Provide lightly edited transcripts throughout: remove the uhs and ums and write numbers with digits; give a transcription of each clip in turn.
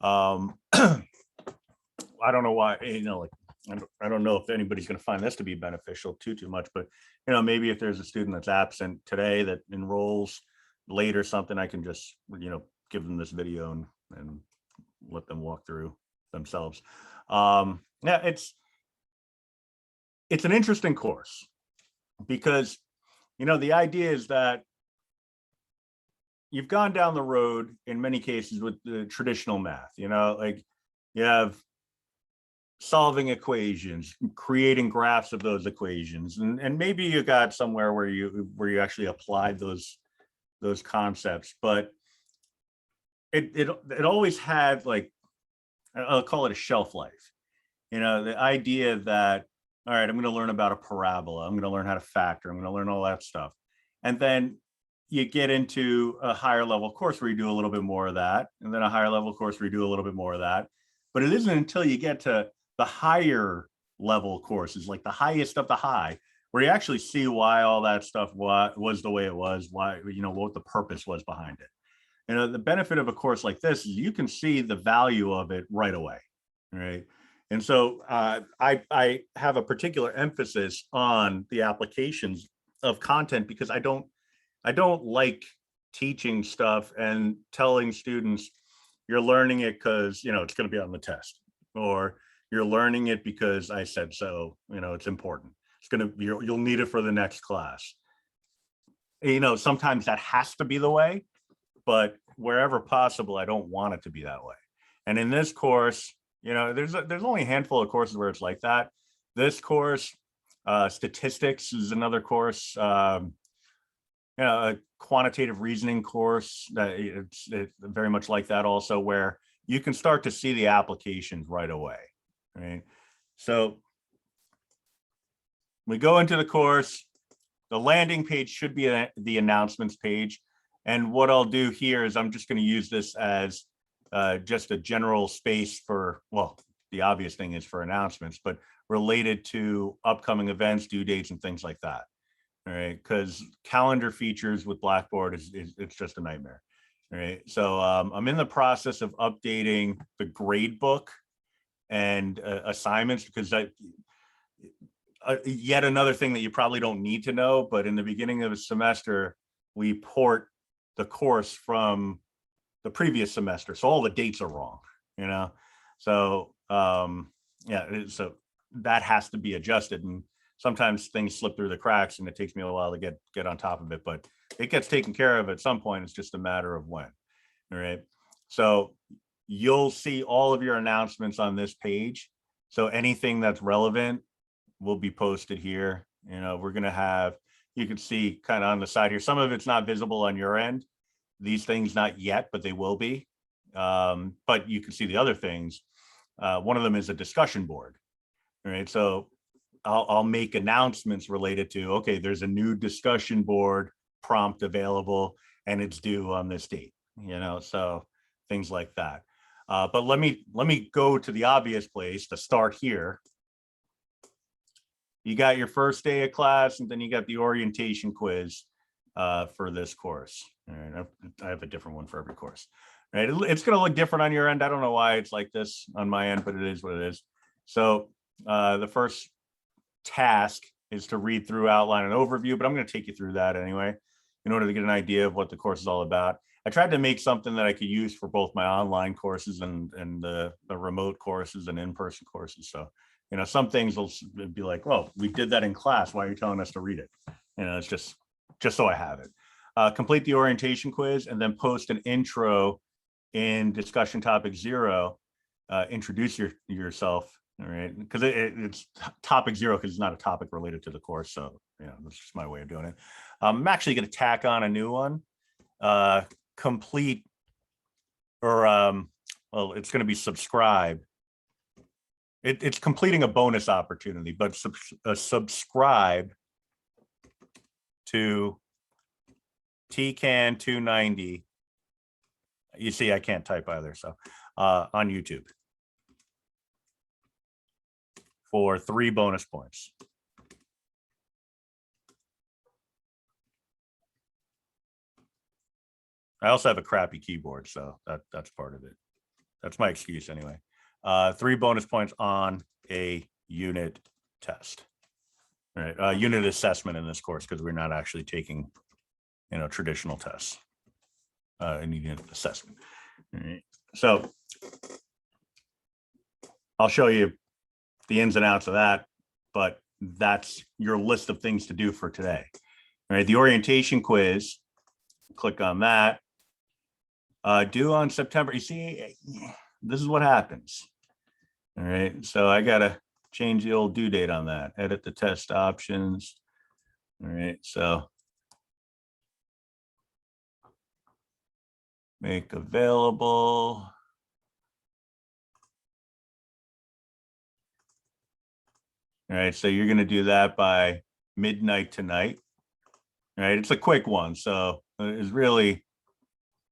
I don't know why, like, I don't know if anybody's going to find this to be beneficial too much, but maybe if there's a student that's absent today that enrolls late or something, I can just give them this video and let them walk through themselves. Yeah, it's an interesting course because the idea is that you've gone down the road in many cases with the traditional math, like you have solving equations, creating graphs of those equations, and maybe you got somewhere where you actually applied those concepts, but it always had, like, I'll call it a shelf life. The idea that, all right, I'm going to learn about a parabola, I'm going to learn how to factor, I'm going to learn all that stuff, and then you get into a higher level course where you do a little bit more of that, and then a higher level course where you do a little bit more of that. But it isn't until you get to the higher level courses, like the highest of the high, where you actually see why all that stuff was the way it was, why, what the purpose was behind it. The benefit of a course like this is you can see the value of it right away, right? And so I have a particular emphasis on the applications of content because I don't like teaching stuff and telling students you're learning it because it's going to be on the test, or you're learning it because I said so. It's important. It's going to you'll need it for the next class. Sometimes that has to be the way, but wherever possible, I don't want it to be that way. And in this course, there's only a handful of courses where it's like that. This course, statistics is another course. A quantitative reasoning course that it's very much like that also, where you can start to see the applications right away, right? So we go into the course. The landing page should be the announcements page. And what I'll do here is I'm just going to use this as just a general space for, well, the obvious thing is for announcements, but related to upcoming events, due dates, and things like that. All right, because calendar features with Blackboard it's just a nightmare. All right, so I'm in the process of updating the grade book and assignments, because yet another thing that you probably don't need to know, but in the beginning of a semester, we port the course from the previous semester, so all the dates are wrong, so yeah, so that has to be adjusted, and sometimes things slip through the cracks and it takes me a while to get on top of it, but it gets taken care of at some point. It's just a matter of when. All right, so you'll see all of your announcements on this page, so anything that's relevant will be posted here. We're going to have, you can see kind of on the side here, some of it's not visible on your end, these things not yet, but they will be. But you can see the other things. One of them is a discussion board. All right, so I'll make announcements related to, okay, there's a new discussion board prompt available and it's due on this date, so things like that. But let me go to the obvious place to start here. You got your first day of class, and then you got the orientation quiz for this course. All right, I have a different one for every course. All right, it's going to look different on your end. I don't know why it's like this on my end, but it is what it is. So the first task is to read through, outline, and overview, but I'm going to take you through that anyway in order to get an idea of what the course is all about. I tried to make something that I could use for both my online courses and the remote courses and in-person courses. So, some things will be like, well, we did that in class, why are you telling us to read it? It's just so I have it. Complete the orientation quiz and then post an intro in discussion topic 0. Introduce yourself. All right, because it's topic 0 because it's not a topic related to the course. So, that's just my way of doing it. I'm actually going to tack on a new one. Complete, or well, it's going to be subscribe. It's completing a bonus opportunity, but subscribe to TCAN 290. You see, I can't type either, so on YouTube, for 3 bonus points. I also have a crappy keyboard, so that's part of it. That's my excuse anyway. 3 bonus points on a unit test. All right, unit assessment in this course, because we're not actually taking, traditional tests. In unit assessment. All right. So I'll show you the ins and outs of that, but that's your list of things to do for today. All right, the orientation quiz, click on that. Due on September. You see, this is what happens. All right, so I gotta change the old due date on that. Edit the test options. All right, so make available. All right, so you're gonna do that by midnight tonight. All right, it's a quick one, so it's really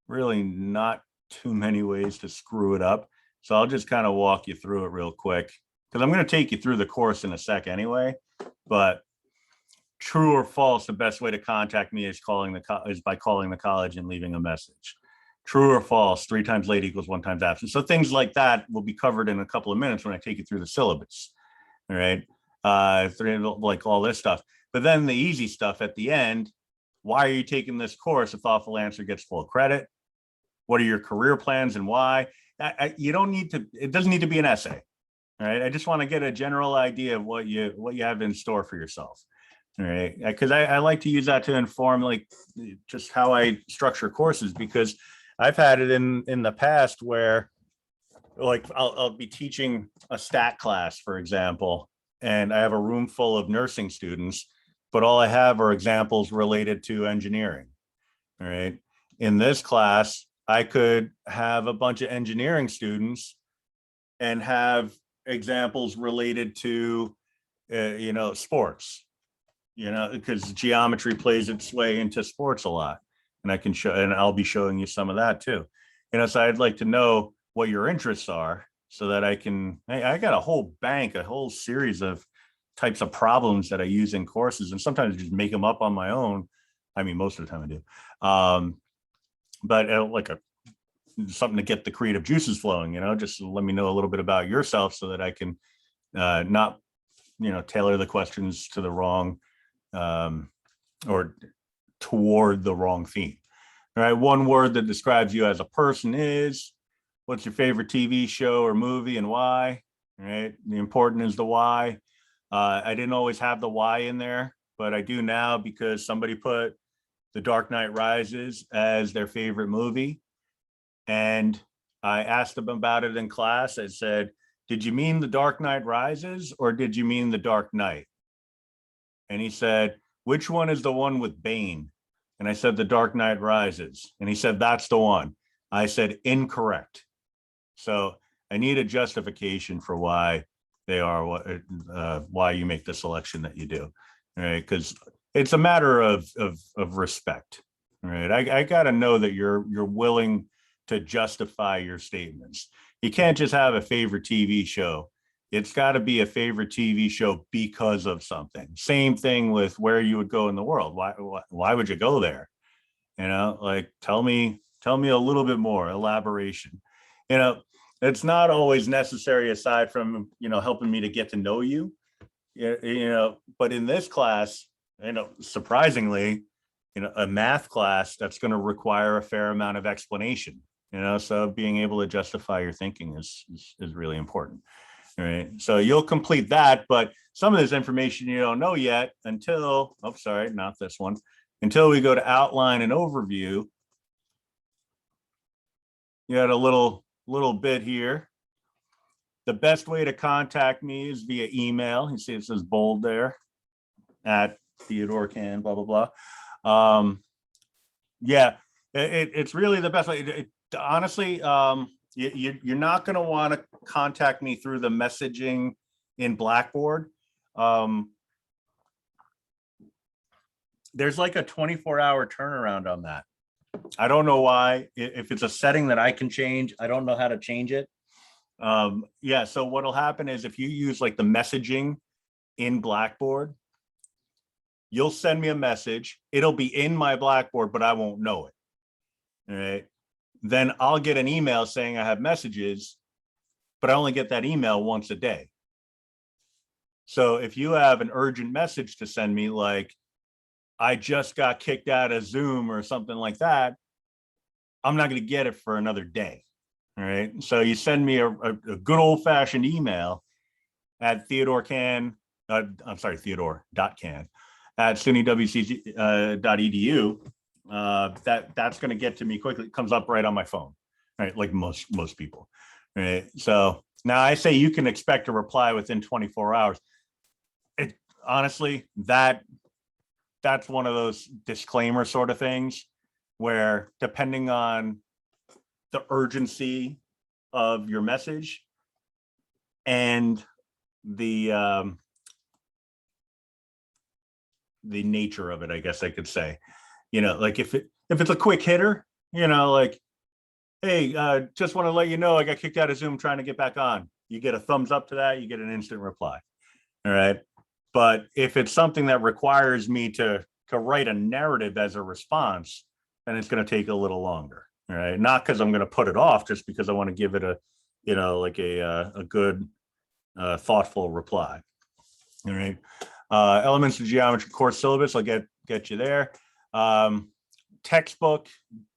not too many ways to screw it up. So I'll just kind of walk you through it real quick, because I'm going to take you through the course in a sec anyway. But true or false, the best way to contact me is by calling the college and leaving a message. True or false, 3 times late equals 1 times absent. So things like that will be covered in a couple of minutes when I take you through the syllabus. All right, like all this stuff. But then the easy stuff at the end: why are you taking this course? A thoughtful answer gets full credit. What are your career plans and why? You don't need to. It doesn't need to be an essay. All right. I just want to get a general idea of what you have in store for yourself. All right. Because I like to use that to inform like just how I structure courses, because I've had it in the past where like I'll be teaching a stat class, for example, and I have a room full of nursing students, but all I have are examples related to engineering. All right. In this class, I could have a bunch of engineering students and have examples related to, sports, because geometry plays its way into sports a lot. And I can show, and I'll be showing you some of that too. So I'd like to know what your interests are so that I got a whole bank, a whole series of types of problems that I use in courses, and sometimes I just make them up on my own. I mean, most of the time I do. But something to get the creative juices flowing, just let me know a little bit about yourself so that I can not, tailor the questions to the wrong or toward the wrong theme. All right. One word that describes you as a person is: what's your favorite TV show or movie and why? All right. The important is the why. I didn't always have the why in there, but I do now because somebody put The Dark Knight Rises as their favorite movie. And I asked them about it in class. I said, did you mean The Dark Knight Rises or did you mean The Dark Knight? And he said, which one is the one with Bane? And I said, The Dark Knight Rises. And he said, that's the one. I said, incorrect. So I need a justification for why they are why you make the selection that you do. All right, because it's a matter of respect. All right, I got to know that you're willing to justify your statements. You can't just have a favorite TV show. It's got to be a favorite TV show because of something. Same thing with where you would go in the world. Why would you go there? Like tell me a little bit more elaboration. It's not always necessary, aside from helping me to get to know you. But in this class, surprisingly, a math class that's going to require a fair amount of explanation. So being able to justify your thinking is really important. All right. So you'll complete that, but some of this information you don't know yet until, not this one, until we go to outline and overview. You had a little bit here. The best way to contact me is via email. You see it says bold there, at Theodore Can, blah, blah, blah. Yeah, it's really the best way. Honestly, you're not going to want to contact me through the messaging in Blackboard. There's like a 24-hour turnaround on that. I don't know why. If it's a setting that I can change, I don't know how to change it. Yeah, so what'll happen is if you use like the messaging in Blackboard, you'll send me a message. It'll be in my Blackboard, but I won't know it. All right. then I'll get an email saying I have messages, but I only get that email once a day. So if you have an urgent message to send me, like I just got kicked out of Zoom or something like that, I'm not going to get it for another day. All right. So you send me a good old fashioned email at Theodore.can at SUNYWCG.edu. That's going to get to me quickly. It comes up right on my phone, right? Like most people. Right. So now I say you can expect a reply within 24 hours. It honestly, that's one of those disclaimer sort of things where depending on the urgency of your message and the nature of it, I guess I could say, like if it's a quick hitter, like, hey, just want to let you know I got kicked out of Zoom trying to get back on. You get a thumbs up to that, you get an instant reply. All right. But if it's something that requires me to write a narrative as a response, then it's going to take a little longer. All right. Not because I'm going to put it off, just because I want to give it a good, thoughtful reply. All right. Elements of geometry course syllabus, I'll get you there. Textbook.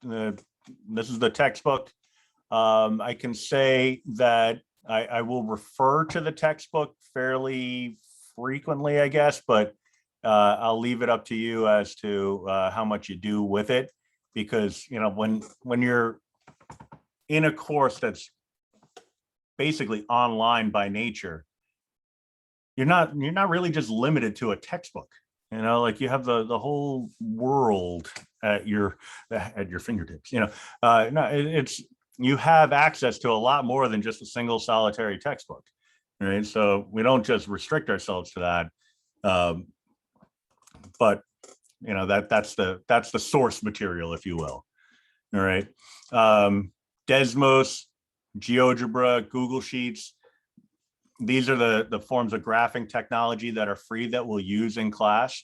This is the textbook. I can say that I will refer to the textbook fairly frequently, I guess, but I'll leave it up to you as to how much you do with it, because when you're in a course that's basically online by nature, you're not really just limited to a textbook. Like you have the whole world at your fingertips. No, it's you have access to a lot more than just a single solitary textbook. Right. So we don't just restrict ourselves to that. But that's the source material, if you will. All right. Desmos, GeoGebra, Google Sheets. These are the forms of graphing technology that are free that we'll use in class.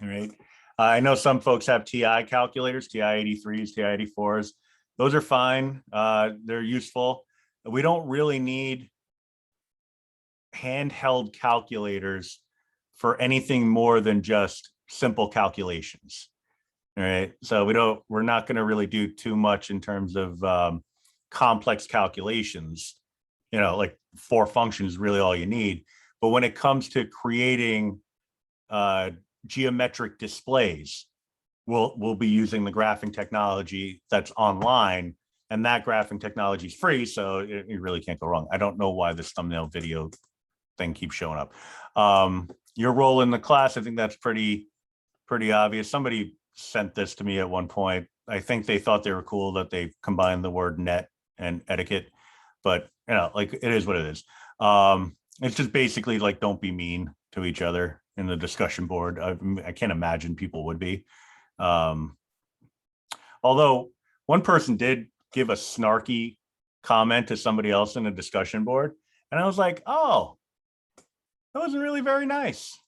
All right. I know some folks have TI calculators, TI 83s, TI 84s. Those are fine. They're useful. We don't really need handheld calculators for anything more than just simple calculations. All right. So we're not going to really do too much in terms of complex calculations. Like 4 functions is really all you need. But when it comes to creating geometric displays, we'll be using the graphing technology that's online, and that graphing technology is free, so you really can't go wrong. I don't know why this thumbnail video thing keeps showing up. Your role in the class, I think that's pretty obvious. Somebody sent this to me at one point. I think they thought they were cool that they combined the word net and etiquette, but like it is what it is. It's just basically like, don't be mean to each other in the discussion board. I can't imagine people would be. Although one person did give a snarky comment to somebody else in a discussion board, and I was like, oh, that wasn't really very nice.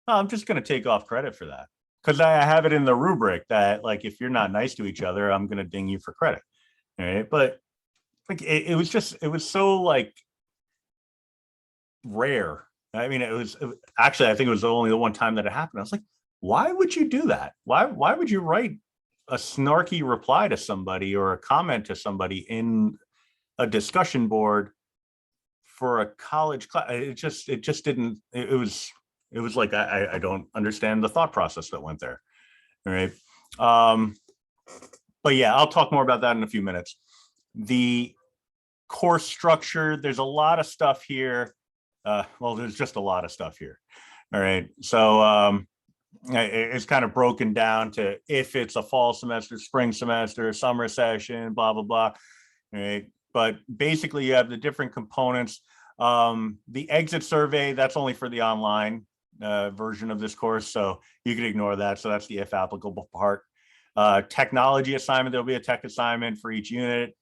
Oh, I'm just going to take off credit for that, because I have it in the rubric that, like, if you're not nice to each other, I'm going to ding you for credit. All right. But like, it was so like rare. I mean, actually, I think it was only the one time that it happened. I was like, why would you do that? Why would you write a snarky reply to somebody or a comment to somebody in a discussion board for a college class? It just didn't. It was like, I don't understand the thought process that went there. All right. But yeah, I'll talk more about that in a few minutes. The course structure, there's a lot of stuff here. Well, there's just a lot of stuff here. All right. So it's kind of broken down to if it's a fall semester, spring semester, summer session, blah, blah, blah. All right. But basically, you have the different components. The exit survey, that's only for the online version of this course, so you can ignore that. So that's the if applicable part. Technology assignment, there'll be a tech assignment for each unit.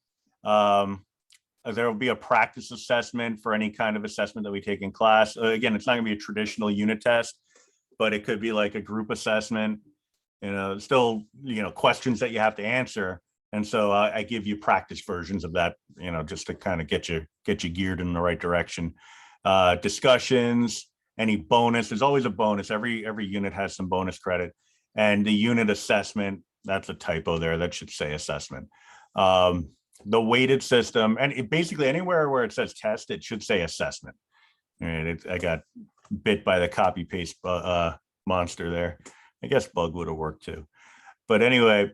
There will be a practice assessment for any kind of assessment that we take in class. Again, it's not going to be a traditional unit test, but it could be like a group assessment. Still, questions that you have to answer. And so I give you practice versions of that, just to kind of get you geared in the right direction. Discussions, any bonus, there's always a bonus. Every unit has some bonus credit. And the unit assessment, that's a typo there. That should say assessment. The weighted system, and basically anywhere where it says test, it should say assessment. And I got bit by the copy paste monster there. I guess bug would have worked too. But anyway,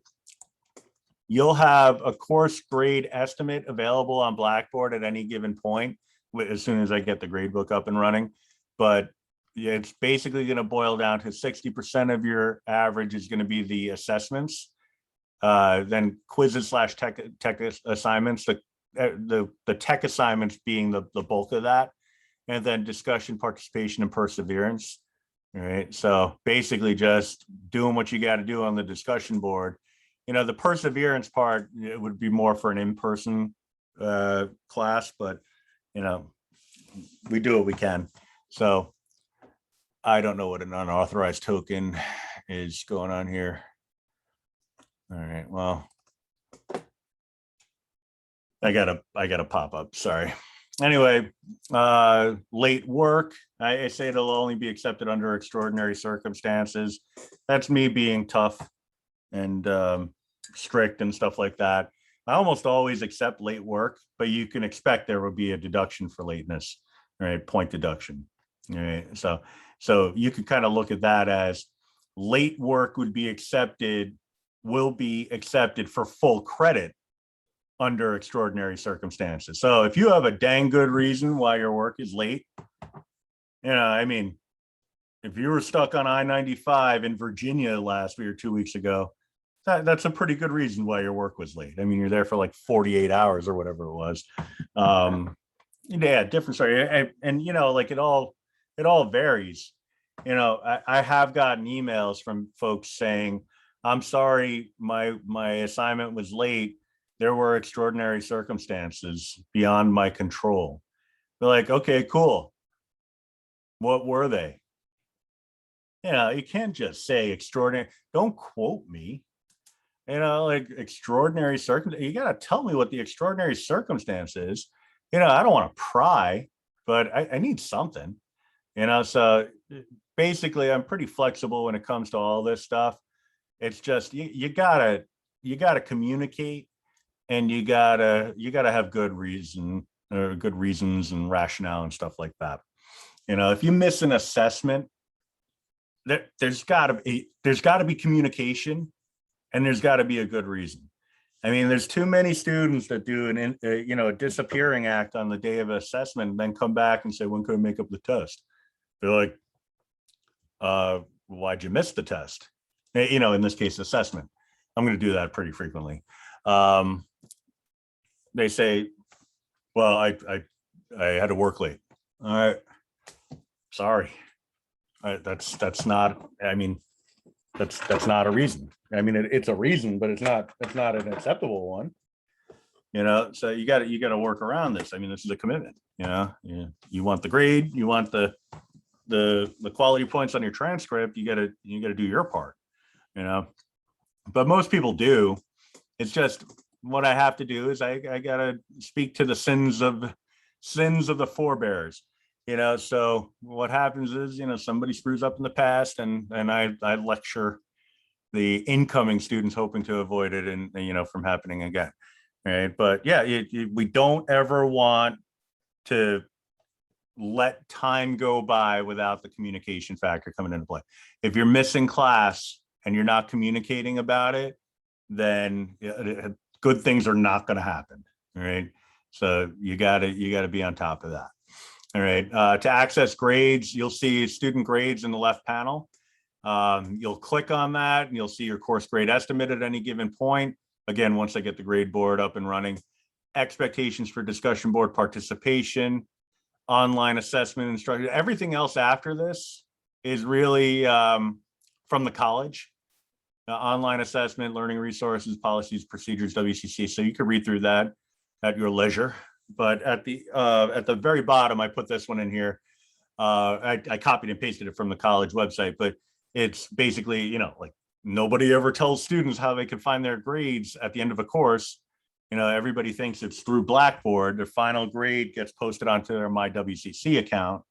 you'll have a course grade estimate available on Blackboard at any given point as soon as I get the grade book up and running. But it's basically going to boil down to 60% of your average is going to be the assessments, then quizzes / tech assignments, the tech assignments being the bulk of that, and then discussion, participation, and perseverance. All right. So basically just doing what you got to do on the discussion board. The perseverance part, it would be more for an in-person class, but we do what we can. So I don't know what an unauthorized token is going on here. All right, well, I got a pop up, sorry. Anyway, late work, I say it'll only be accepted under extraordinary circumstances. That's me being tough and strict and stuff like that. I almost always accept late work, but you can expect there will be a deduction for lateness, right? Point deduction. All right. So you can kind of look at that as late work will be accepted for full credit under extraordinary circumstances. So if you have a dang good reason why your work is late, if you were stuck on I-95 in Virginia last week or 2 weeks ago, that's a pretty good reason why your work was late. I mean, you're there for like 48 hours or whatever it was. Yeah, different story. And like it all varies. I have gotten emails from folks saying, I'm sorry, my assignment was late. There were extraordinary circumstances beyond my control. They're like, okay, cool. What were they? You can't just say extraordinary. Don't quote me. Like extraordinary circumstances. You got to tell me what the extraordinary circumstance is. I don't want to pry, but I need something. So basically, I'm pretty flexible when it comes to all this stuff. It's just you gotta communicate, and you gotta have good reasons and rationale and stuff like that. If you miss an assessment, there's got to be communication, and there's got to be a good reason. I mean, there's too many students that do a disappearing act on the day of assessment, and then come back and say, when could I make up the test? They're like, why'd you miss the test? In this case, assessment. I'm going to do that pretty frequently. They say, well, I had to work late. All right, sorry. That's not. I mean, that's not a reason. I mean, it's a reason, but it's not an acceptable one. So you got to work around this. I mean, this is a commitment. You want the grade, you want the quality points on your transcript. You got to do your part. But most people do. It's just what I have to do is I got to speak to the sins of the forebears. So what happens is, somebody screws up in the past, and I lecture the incoming students, hoping to avoid it and from happening again. Right. But yeah, we don't ever want to let time go by without the communication factor coming into play. If you're missing class and you're not communicating about it, then good things are not going to happen. Right. So you gotta be on top of that. All right. To access grades, you'll see student grades in the left panel. You'll click on that and you'll see your course grade estimate at any given point. Again, once I get the grade board up and running, expectations for discussion board participation, online assessment instruction. Everything else after this is really from the college. Online assessment, learning resources, policies, procedures, WCC. So you can read through that at your leisure. But at the very bottom, I put this one in here. I copied and pasted it from the college website, but it's basically, like nobody ever tells students how they can find their grades at the end of a course. Everybody thinks it's through Blackboard. Their final grade gets posted onto their MyWCC account.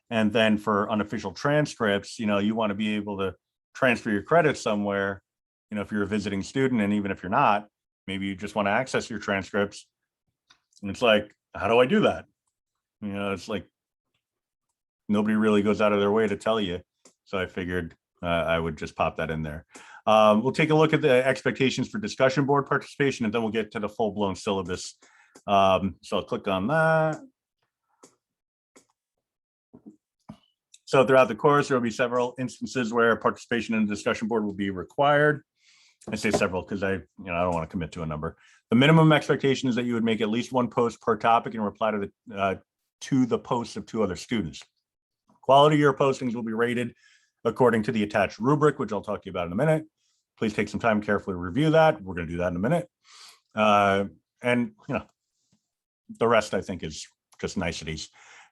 And then for unofficial transcripts, you want to be able to transfer your credits somewhere, if you're a visiting student, and even if you're not, maybe you just want to access your transcripts. And it's like, how do I do that? It's like nobody really goes out of their way to tell you. So I figured I would just pop that in there. We'll take a look at the expectations for discussion board participation, and then we'll get to the full-blown syllabus. So I'll click on that. So throughout the course, there will be several instances where participation in the discussion board will be required. I say several because I don't want to commit to a number. The minimum expectation is that you would make at least one post per topic and reply to the posts of 2 other students. Quality of your postings will be rated according to the attached rubric, which I'll talk to you about in a minute. Please take some time, carefully review that. We're going to do that in a minute. And the rest I think is just niceties.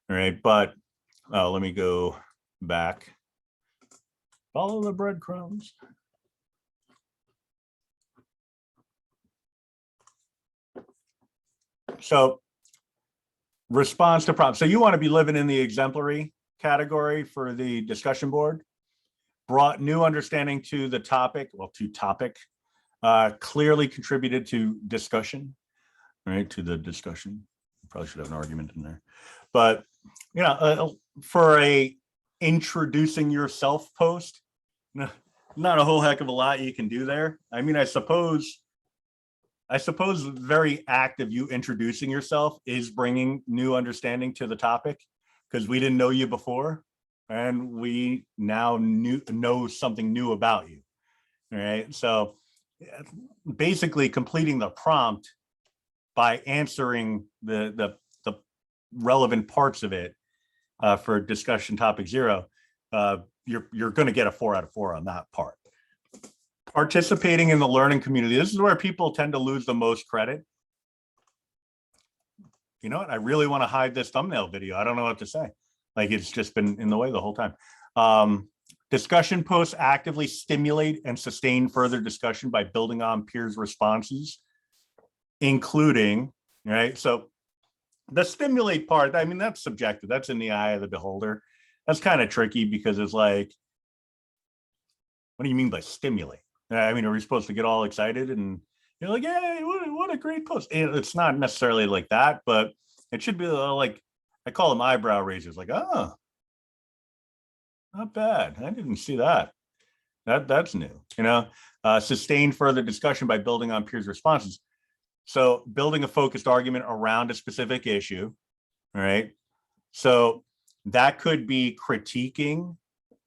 All right, but let me go back. Follow the breadcrumbs. So response to prompts. So you want to be living in the exemplary category for the discussion board. Brought new understanding to the topic, clearly contributed to discussion, right? To the discussion. Probably should have an argument in there. But, for a introducing yourself post, not a whole heck of a lot you can do there. I mean, I suppose very active you introducing yourself is bringing new understanding to the topic, because we didn't know you before and we now know something new about you. All right. So basically completing the prompt by answering the relevant parts of it for discussion topic 0, you're going to get a 4 out of 4 on that part. Participating in the learning community. This is where people tend to lose the most credit. You know what? I really want to hide this thumbnail video. I don't know what to say. Like, it's just been in the way the whole time. Discussion posts actively stimulate and sustain further discussion by building on peers' responses, including, right? So the stimulate part, I mean, that's subjective. That's in the eye of the beholder. That's kind of tricky because it's like, what do you mean by stimulate? I mean, are we supposed to get all excited and you're like, hey, what a great post? It's not necessarily like that, but it should be like, I call them eyebrow raisers, like, oh, not bad. I didn't see that. That's new, sustain further discussion by building on peers' responses. So building a focused argument around a specific issue, all right? So that could be critiquing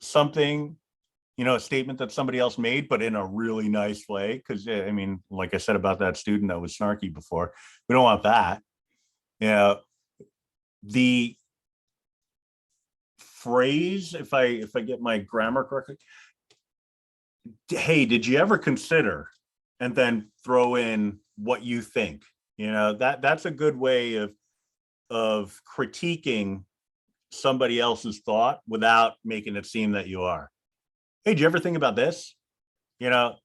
something, a statement that somebody else made, but in a really nice way. Because, I mean, like I said about that student that was snarky before, we don't want that. The phrase, if I get my grammar correctly, hey, did you ever consider, and then throw in what you think, that's a good way of critiquing somebody else's thought without making it seem that you are. Hey, did you ever think about this? And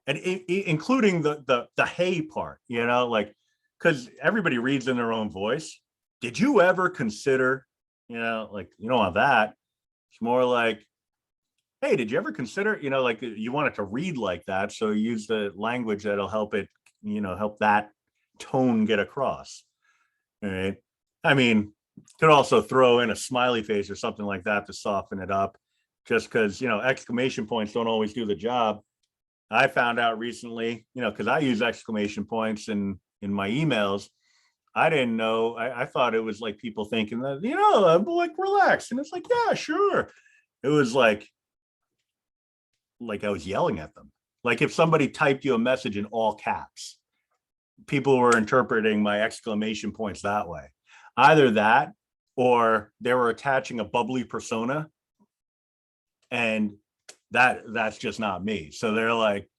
including the hey part, like, because everybody reads in their own voice. Did you ever consider, like, you don't want that. It's more like, hey, did you ever consider, like, you want it to read like that. So use the language that'll help it, help that tone get across. All right. I mean, could also throw in a smiley face or something like that to soften it up, just because, exclamation points don't always do the job. I found out recently, because I use exclamation points in my emails. I didn't know. I thought it was like people thinking that, like, relax. And it's like, yeah, sure. It was like I was yelling at them. Like if somebody typed you a message in all caps, people were interpreting my exclamation points that way. Either that, or they were attaching a bubbly persona, and that's just not me. So they're like,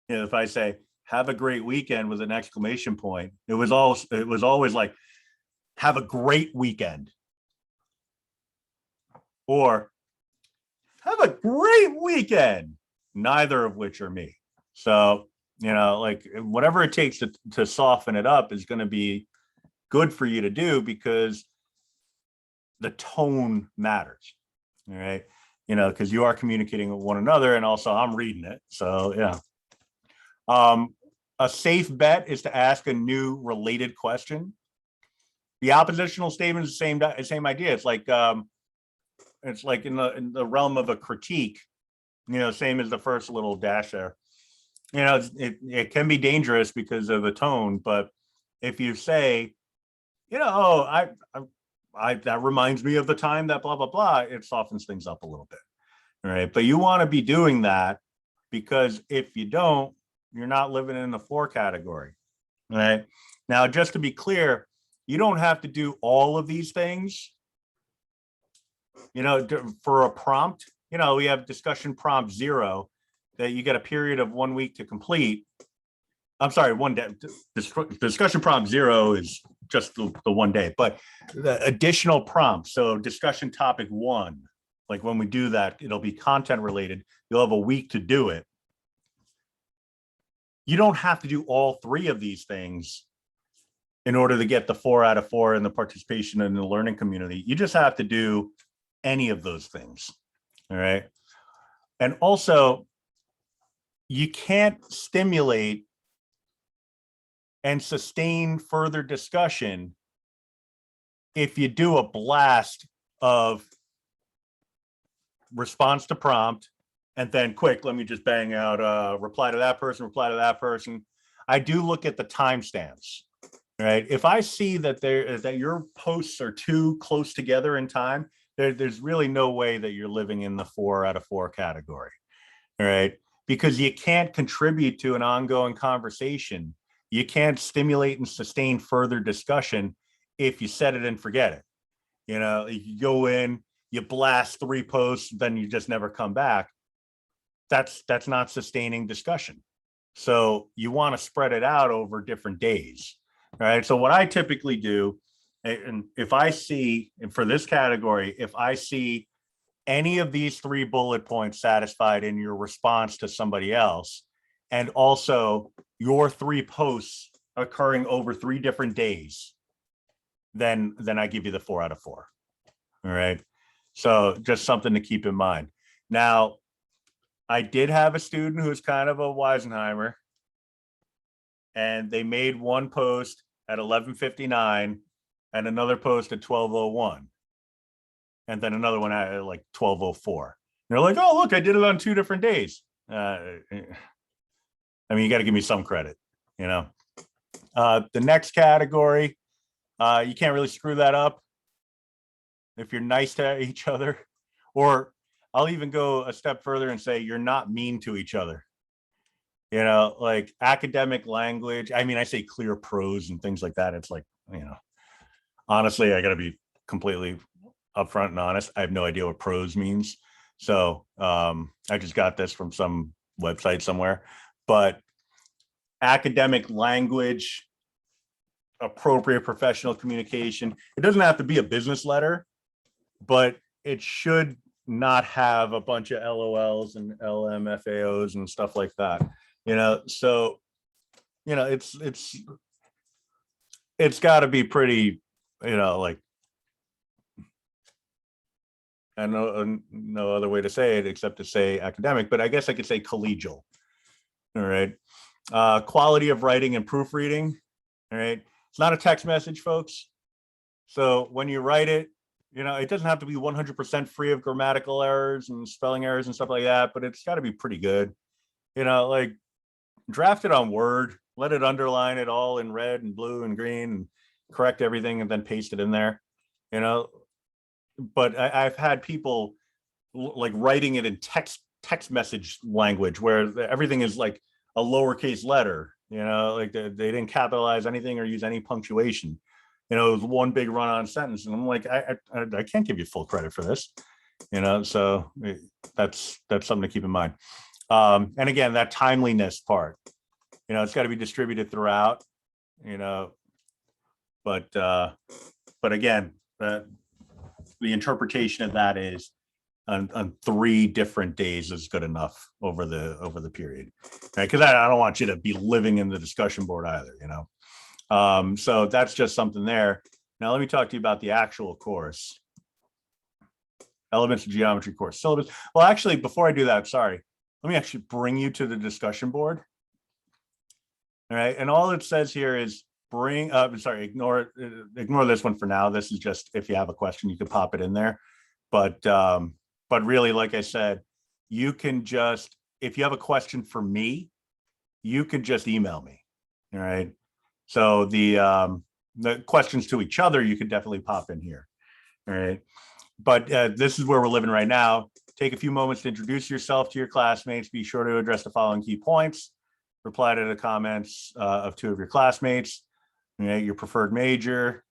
if I say, have a great weekend with an exclamation point, it was always like, have a great weekend. Or have a great weekend. neither of which are me. So, like whatever it takes to soften it up is going to be good for you to do, because the tone matters. All right. Because you are communicating with one another, and also I'm reading it. So, yeah. A safe bet is to ask a new related question. The oppositional statement is the same idea. It's like in the realm of a critique, same as the first little dash there. It can be dangerous because of the tone, but if you say, oh, I that reminds me of the time that blah blah blah, it softens things up a little bit. All right. But you want to be doing that, because if you don't, you're not living in the 4 category. All right. Now, just to be clear, you don't have to do all of these things. For a prompt, we have discussion prompt 0 that you get a period of 1 week to complete. I'm sorry, 1 day. Discussion prompt 0 is just the 1 day, but the additional prompts. So discussion topic 1, like when we do that, it'll be content related. You'll have a week to do it. You don't have to do all 3 of these things in order to get the 4 out of 4 in the participation in the learning community. You just have to do any of those things. All right. And also, you can't stimulate and sustain further discussion if you do a blast of response to prompt and then quick, let me just bang out reply to that person. I do look at the timestamps, right? If I see that your posts are too close together in time, there's really no way that you're living in the 4 out of 4 category, all right? Because you can't contribute to an ongoing conversation. You can't stimulate and sustain further discussion if you set it and forget it. You go in, you blast 3 posts, then you just never come back. That's not sustaining discussion. So you want to spread it out over different days, right? So what I typically do, and if I see, and for this category, if I see any of these 3 bullet points satisfied in your response to somebody else, and also your 3 posts occurring over 3 different days, then I give you the 4 out of 4. All right. So just something to keep in mind. Now, I did have a student who's kind of a Weisenheimer, and they made one post at 11:59 and another post at 12:01, and then another one at like 12:04. And they're like, "Oh, look, I did it on 2 different days." I mean, you got to give me some credit, The next category, you can't really screw that up if you're nice to each other, or I'll even go a step further and say you're not mean to each other. Like academic language. I mean, I say clear prose and things like that. It's like, honestly, I got to be completely upfront and honest. I have no idea what prose means. So I just got this from some website somewhere. But academic language, appropriate professional communication. It doesn't have to be a business letter, but it should not have a bunch of LOLs and LMFAOs and stuff like that. So it's got to be pretty, like, I know no other way to say it except to say academic, but I guess I could say collegial. All right. Quality of writing and proofreading. All right. It's not a text message, folks. So when you write it, it doesn't have to be 100% free of grammatical errors and spelling errors and stuff like that, but it's got to be pretty good. Like draft it on Word, let it underline it all in red and blue and green and correct everything and then paste it in there, But I've had people like writing it in text message language where everything is like a lowercase letter, like they didn't capitalize anything or use any punctuation. It was one big run-on sentence, and I'm like, I can't give you full credit for this, So that's something to keep in mind. And again, that timeliness part, it's got to be distributed throughout, but again, the interpretation of that is on 3 different days is good enough over the period, right? Because I don't want you to be living in the discussion board either, you know. So that's just something there. Now let me talk to you about the actual course. Elements of Geometry course syllabus. Well, actually, before I do that, sorry, let me actually bring you to the discussion board. All right, and all it says here is bring up, sorry, ignore this one for now. This is just if you have a question, you can pop it in there. But really, like I said, you can just, if you have a question for me, you can just email me. All right. So the questions to each other, you could definitely pop in here. All right. But this is where we're living right now. Take a few moments to introduce yourself to your classmates. Be sure to address the following key points. Reply to the comments of 2 of your classmates. All right, your preferred major.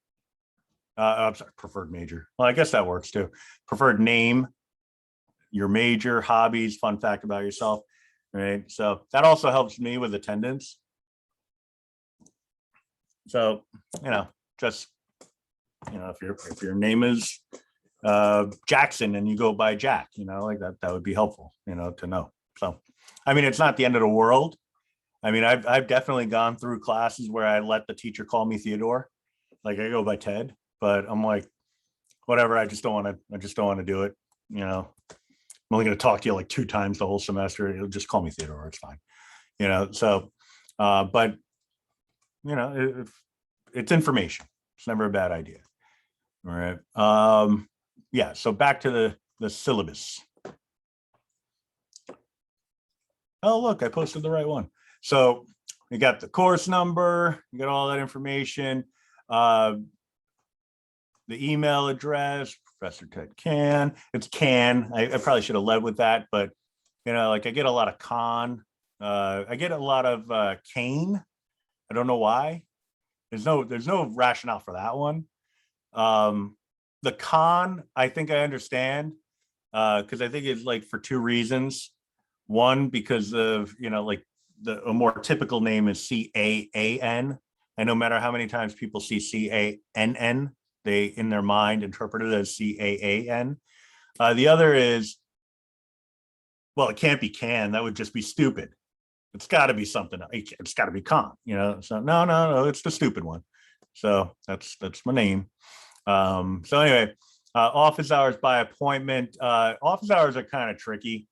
I'm sorry, preferred major. Well, I guess that works too. Preferred name, your major, hobbies, fun fact about yourself. All right. So that also helps me with attendance. So, you know, just, you know, if your name is Jackson and you go by Jack, you know, like that would be helpful, you know, to know. So, I mean, it's not the end of the world. I mean, I've definitely gone through classes where I let the teacher call me Theodore. Like I go by Ted, but I'm like, whatever. I just don't want to do it. You know, I'm only going to talk to you like 2 times the whole semester. You'll just call me Theodore. It's fine. You know, so, but you know, it's information. It's never a bad idea. All right. Yeah. So back to the syllabus. Oh, look, I posted the right one. So you got the course number, you got all that information, the email address, Professor Ted Can. It's Can. I probably should have led with that, but you know, like I get a lot of Con. I get a lot of Kane. I don't know why. There's no rationale for that one. The Con, I think I understand, because I think it's like for 2 reasons. One, because of, you know, like a more typical name is CAAN. And no matter how many times people see CANN, they in their mind interpret it as CAAN. The other is, well, it can't be Can. That would just be stupid. It's got to be something. It's got to be Con, you know. So no, it's the stupid one. So that's my name. So anyway, office hours by appointment. Office hours are kind of tricky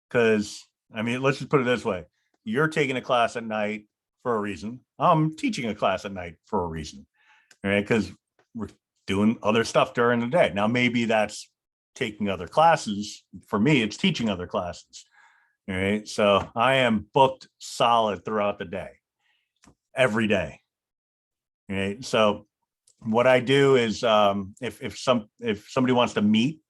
because, I mean, let's just put it this way. You're taking a class at night for a reason. I'm teaching a class at night for a reason, right? Because we're doing other stuff during the day. Now, maybe that's taking other classes. For me, it's teaching other classes. All right. So I am booked solid throughout the day, every day. All right. So what I do is if somebody wants to meet,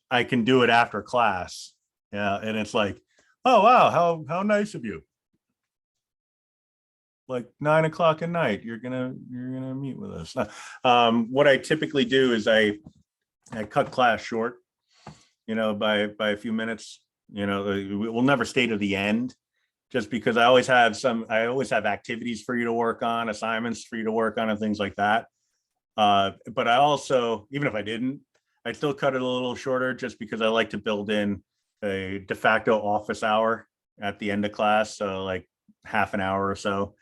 I can do it after class. Yeah. And it's like, oh wow, how nice of you. Like 9 o'clock at night, you're gonna meet with us. What I typically do is I cut class short, you know, by a few minutes. You know, we'll never stay to the end, just because I always have activities for you to work on, assignments for you to work on, and things like that. But I also, even if I didn't, I'd still cut it a little shorter, just because I like to build in a de facto office hour at the end of class. So like half an hour or so,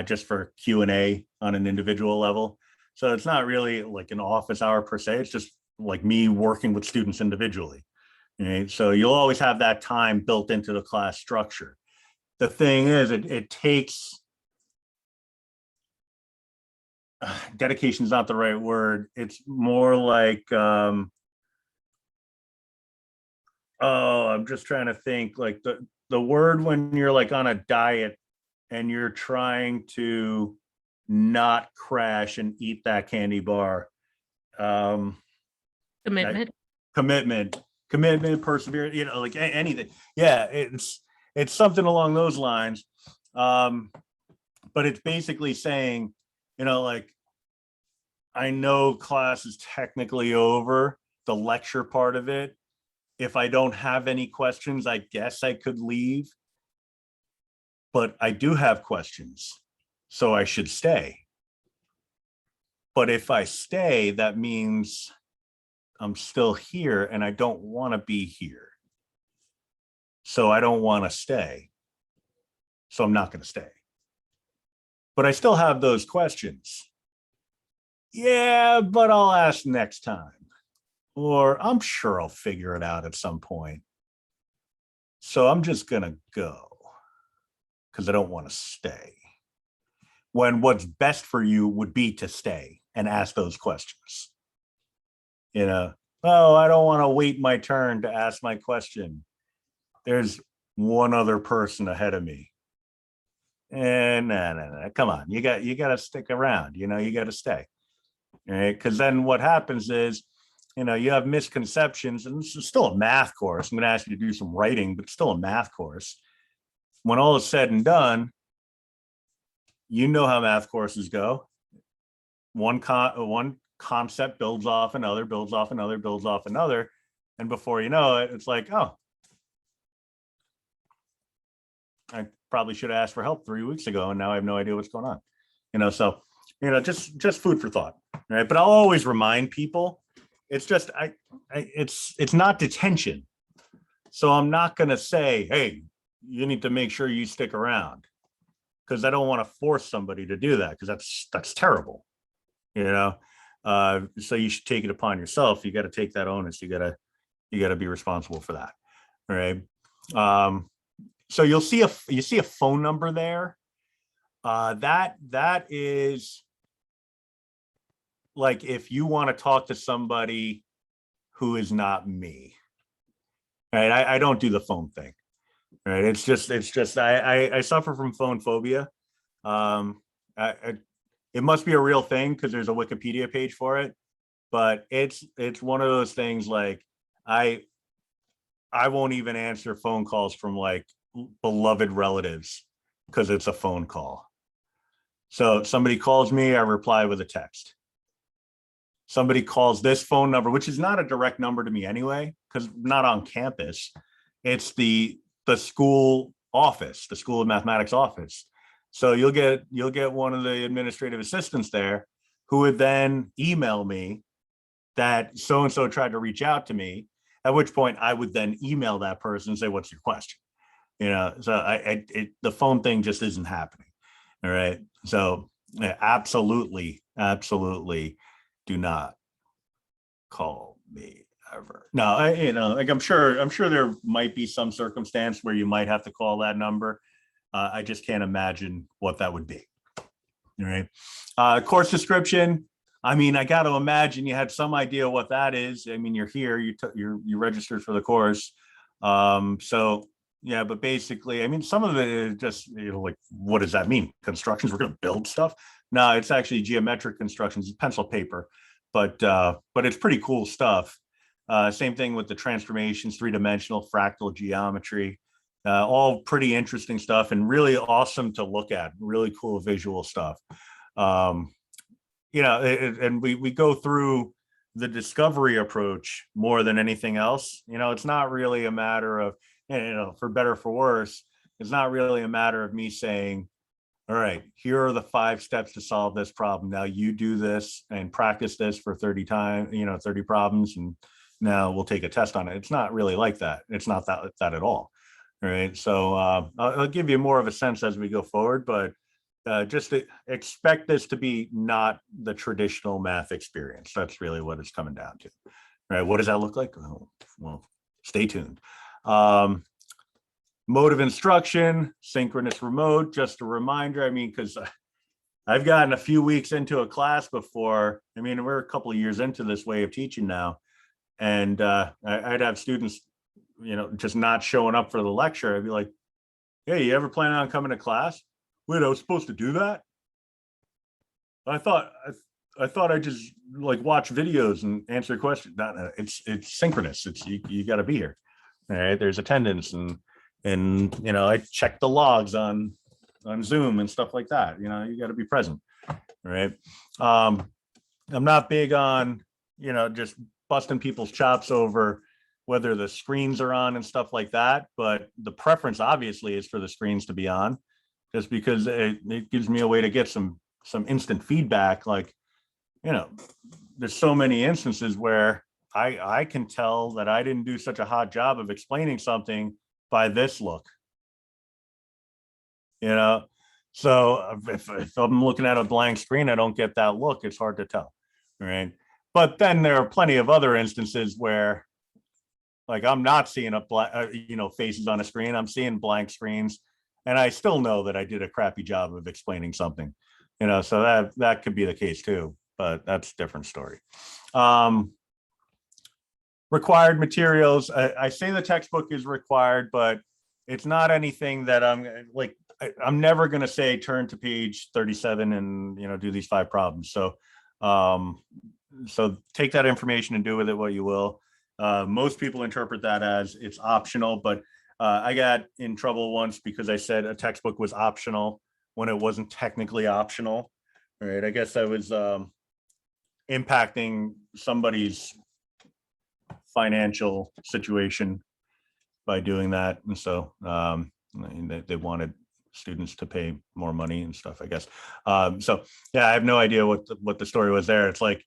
just for Q&A on an individual level. So it's not really like an office hour per se. It's just like me working with students individually. Right? So you'll always have that time built into the class structure. The thing is, it takes, dedication is not the right word. It's more like, I'm just trying to think, like the word when you're like on a diet and you're trying to not crash and eat that candy bar. Commitment. Commitment, perseverance, you know, like anything. Yeah, it's something along those lines. But it's basically saying, you know, like, I know class is technically over, the lecture part of it. If I don't have any questions, I guess I could leave. But I do have questions, so I should stay. But if I stay, that means I'm still here and I don't want to be here. So I don't want to stay. So I'm not going to stay. But I still have those questions. Yeah, but I'll ask next time. Or I'm sure I'll figure it out at some point. So I'm just going to go because I don't want to stay. When what's best for you would be to stay and ask those questions. You know, oh, I don't want to wait my turn to ask my question. There's one other person ahead of me. And no. Come on, you got to stick around. You know, you got to stay. All right, because then what happens is, you know, you have misconceptions, and this is still a math course. I'm going to ask you to do some writing, but still a math course. When all is said and done, you know how math courses go. One concept builds off another, builds off another, builds off another. And before you know it, it's like, oh, I probably should have asked for help 3 weeks ago, and now I have no idea what's going on. You know, so, you know, just food for thought. Right. But I'll always remind people, it's just it's not detention. So I'm not going to say, hey, you need to make sure you stick around, because I don't want to force somebody to do that, because that's terrible. You know, so you should take it upon yourself. You got to take that onus. You got to be responsible for that. All right. So you see a phone number there. That is like if you want to talk to somebody who is not me. Right. I don't do the phone thing. Right. It's just I suffer from phone phobia. It must be a real thing because there's a Wikipedia page for it, but it's one of those things like I won't even answer phone calls from like beloved relatives because it's a phone call. So if somebody calls me, I reply with a text. Somebody calls this phone number, which is not a direct number to me anyway, because I'm not on campus. It's the school office, the School of Mathematics office. So you'll get one of the administrative assistants there who would then email me that so-and-so tried to reach out to me, at which point I would then email that person and say, what's your question? You know, so the phone thing just isn't happening. All right. So yeah, absolutely do not call me ever. No, like I'm sure there might be some circumstance where you might have to call that number. I just can't imagine what that would be. All right. Course description. I mean, I got to imagine you had some idea what that is. I mean, you're here, you registered for the course. So yeah, but basically, I mean, some of it is just, you know, like, what does that mean? Constructions, we're going to build stuff. No, it's actually geometric constructions, it's pencil paper, but it's pretty cool stuff. Same thing with the transformations, three-dimensional fractal geometry. All pretty interesting stuff and really awesome to look at. Really cool visual stuff. You know, and we go through the discovery approach more than anything else. You know, it's not really a matter of, you know, for better or for worse, it's not really a matter of me saying, all right, here are the 5 steps to solve this problem. Now you do this and practice this for 30 times, you know, 30 problems, and now we'll take a test on it. It's not really like that. It's not that at all. All right. So I'll give you more of a sense as we go forward, but just expect this to be not the traditional math experience. That's really what it's coming down to. All right. What does that look like? Oh, well, stay tuned. Mode of instruction, synchronous remote, just a reminder. I mean, because I've gotten a few weeks into a class before. I mean, we're a couple of years into this way of teaching now. And I'd have students, you know, just not showing up for the lecture. I'd be like, hey, you ever plan on coming to class? Wait, I was supposed to do that? I thought I just like watch videos and answer questions. No, it's synchronous. It's you got to be here. All right. There's attendance and you know, I check the logs on Zoom and stuff like that. You know, you got to be present. All right. I'm not big on, you know, just busting people's chops over whether the screens are on and stuff like that. But the preference obviously is for the screens to be on, just because it gives me a way to get some instant feedback. Like, you know, there's so many instances where I can tell that I didn't do such a hot job of explaining something by this look, you know. So if I'm looking at a blank screen, I don't get that look. It's hard to tell, right? But then there are plenty of other instances where, like, I'm not seeing faces on a screen. I'm seeing blank screens, and I still know that I did a crappy job of explaining something, you know. So that could be the case too, but that's a different story. Required materials. I say the textbook is required, but it's not anything that I'm never going to say turn to page 37 and do these 5 problems. So so take that information and do with it what you will. Most people interpret that as it's optional, but I got in trouble once because I said a textbook was optional when it wasn't technically optional. All right, I guess I was impacting somebody's financial situation by doing that, and so they wanted students to pay more money and stuff, I guess. So yeah, I have no idea what the story was there. It's like,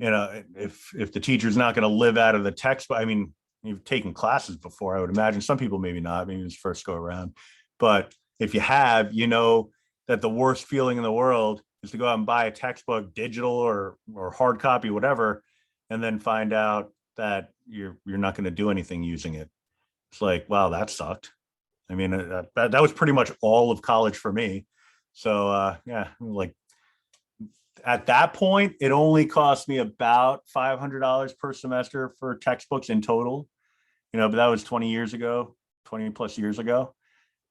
if the teacher's not going to live out of the text, I mean, you've taken classes before, I would imagine. Some people maybe not, maybe it's first go around, but if you have, that the worst feeling in the world is to go out and buy a textbook, digital or hard copy, whatever, and then find out that you're not going to do anything using it. It's like, wow, that sucked. I mean, that was pretty much all of college for me. So yeah, like at that point, it only cost me about $500 per semester for textbooks in total. But that was 20 years ago, 20 plus years ago.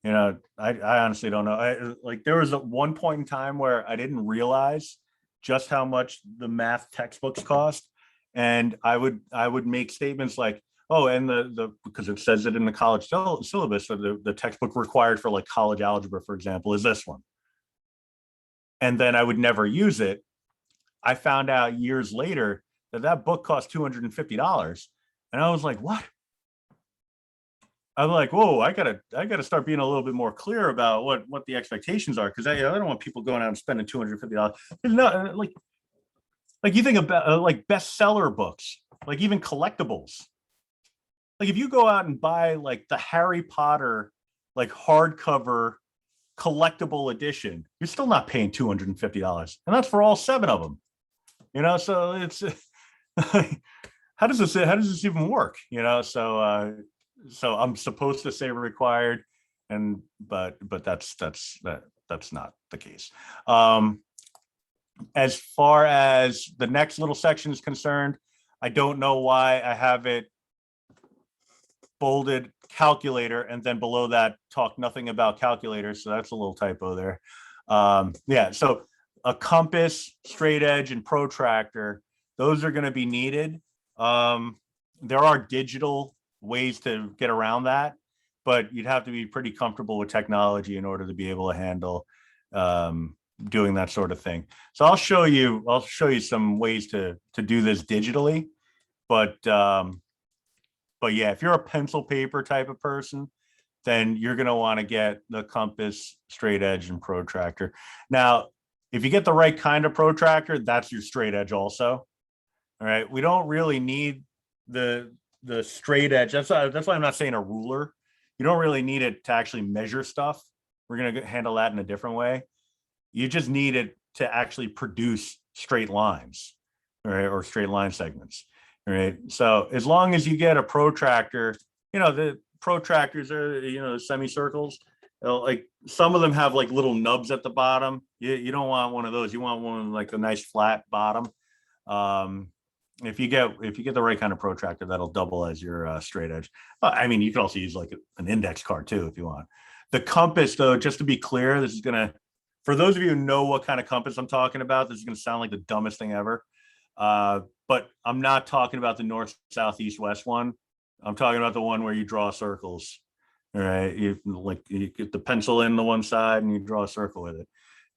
I honestly don't know. There was one point in time where I didn't realize just how much the math textbooks cost. And I would make statements like, oh, and because it says it in the college syllabus, or the textbook required for like college algebra, for example, is this one. And then I would never use it. I found out years later that book cost $250. And I was like, what? I'm like, whoa, I gotta start being a little bit more clear about what the expectations are, because I don't want people going out and spending $250. No, like you think about like bestseller books, like even collectibles. Like if you go out and buy like the Harry Potter like hardcover collectible edition, you're still not paying $250, and that's for all 7 of them. So it's how does this even work? So I'm supposed to say required, but that's not the case. As far as the next little section is concerned, I don't know why I have it bolded calculator, and then below that talk nothing about calculators. So that's a little typo there. Yeah, so a compass, straight edge, and protractor, those are going to be needed. There are digital ways to get around that, but you'd have to be pretty comfortable with technology in order to be able to handle doing that sort of thing. So I'll show you some ways to do this digitally, but yeah, if you're a pencil paper type of person, then you're going to want to get the compass, straight edge, and protractor. Now, if you get the right kind of protractor, that's your straight edge also. All right, we don't really need the straight edge. That's why I'm not saying a ruler. You don't really need it to actually measure stuff. We're going to handle that in a different way. You just need it to actually produce straight lines, right, or straight line segments. All right. So as long as you get a protractor, the protractors are, semicircles. Like some of them have like little nubs at the bottom. You don't want one of those. You want one like a nice flat bottom. If you get the right kind of protractor, that'll double as your straight edge. I mean, you can also use like an index card too if you want. The compass, though, just to be clear, this is gonna, for those of you who know what kind of compass I'm talking about, this is gonna sound like the dumbest thing ever. But I'm not talking about the north, south, east, west one. I'm talking about the one where you draw circles. All right, you get the pencil in the one side and you draw a circle with it.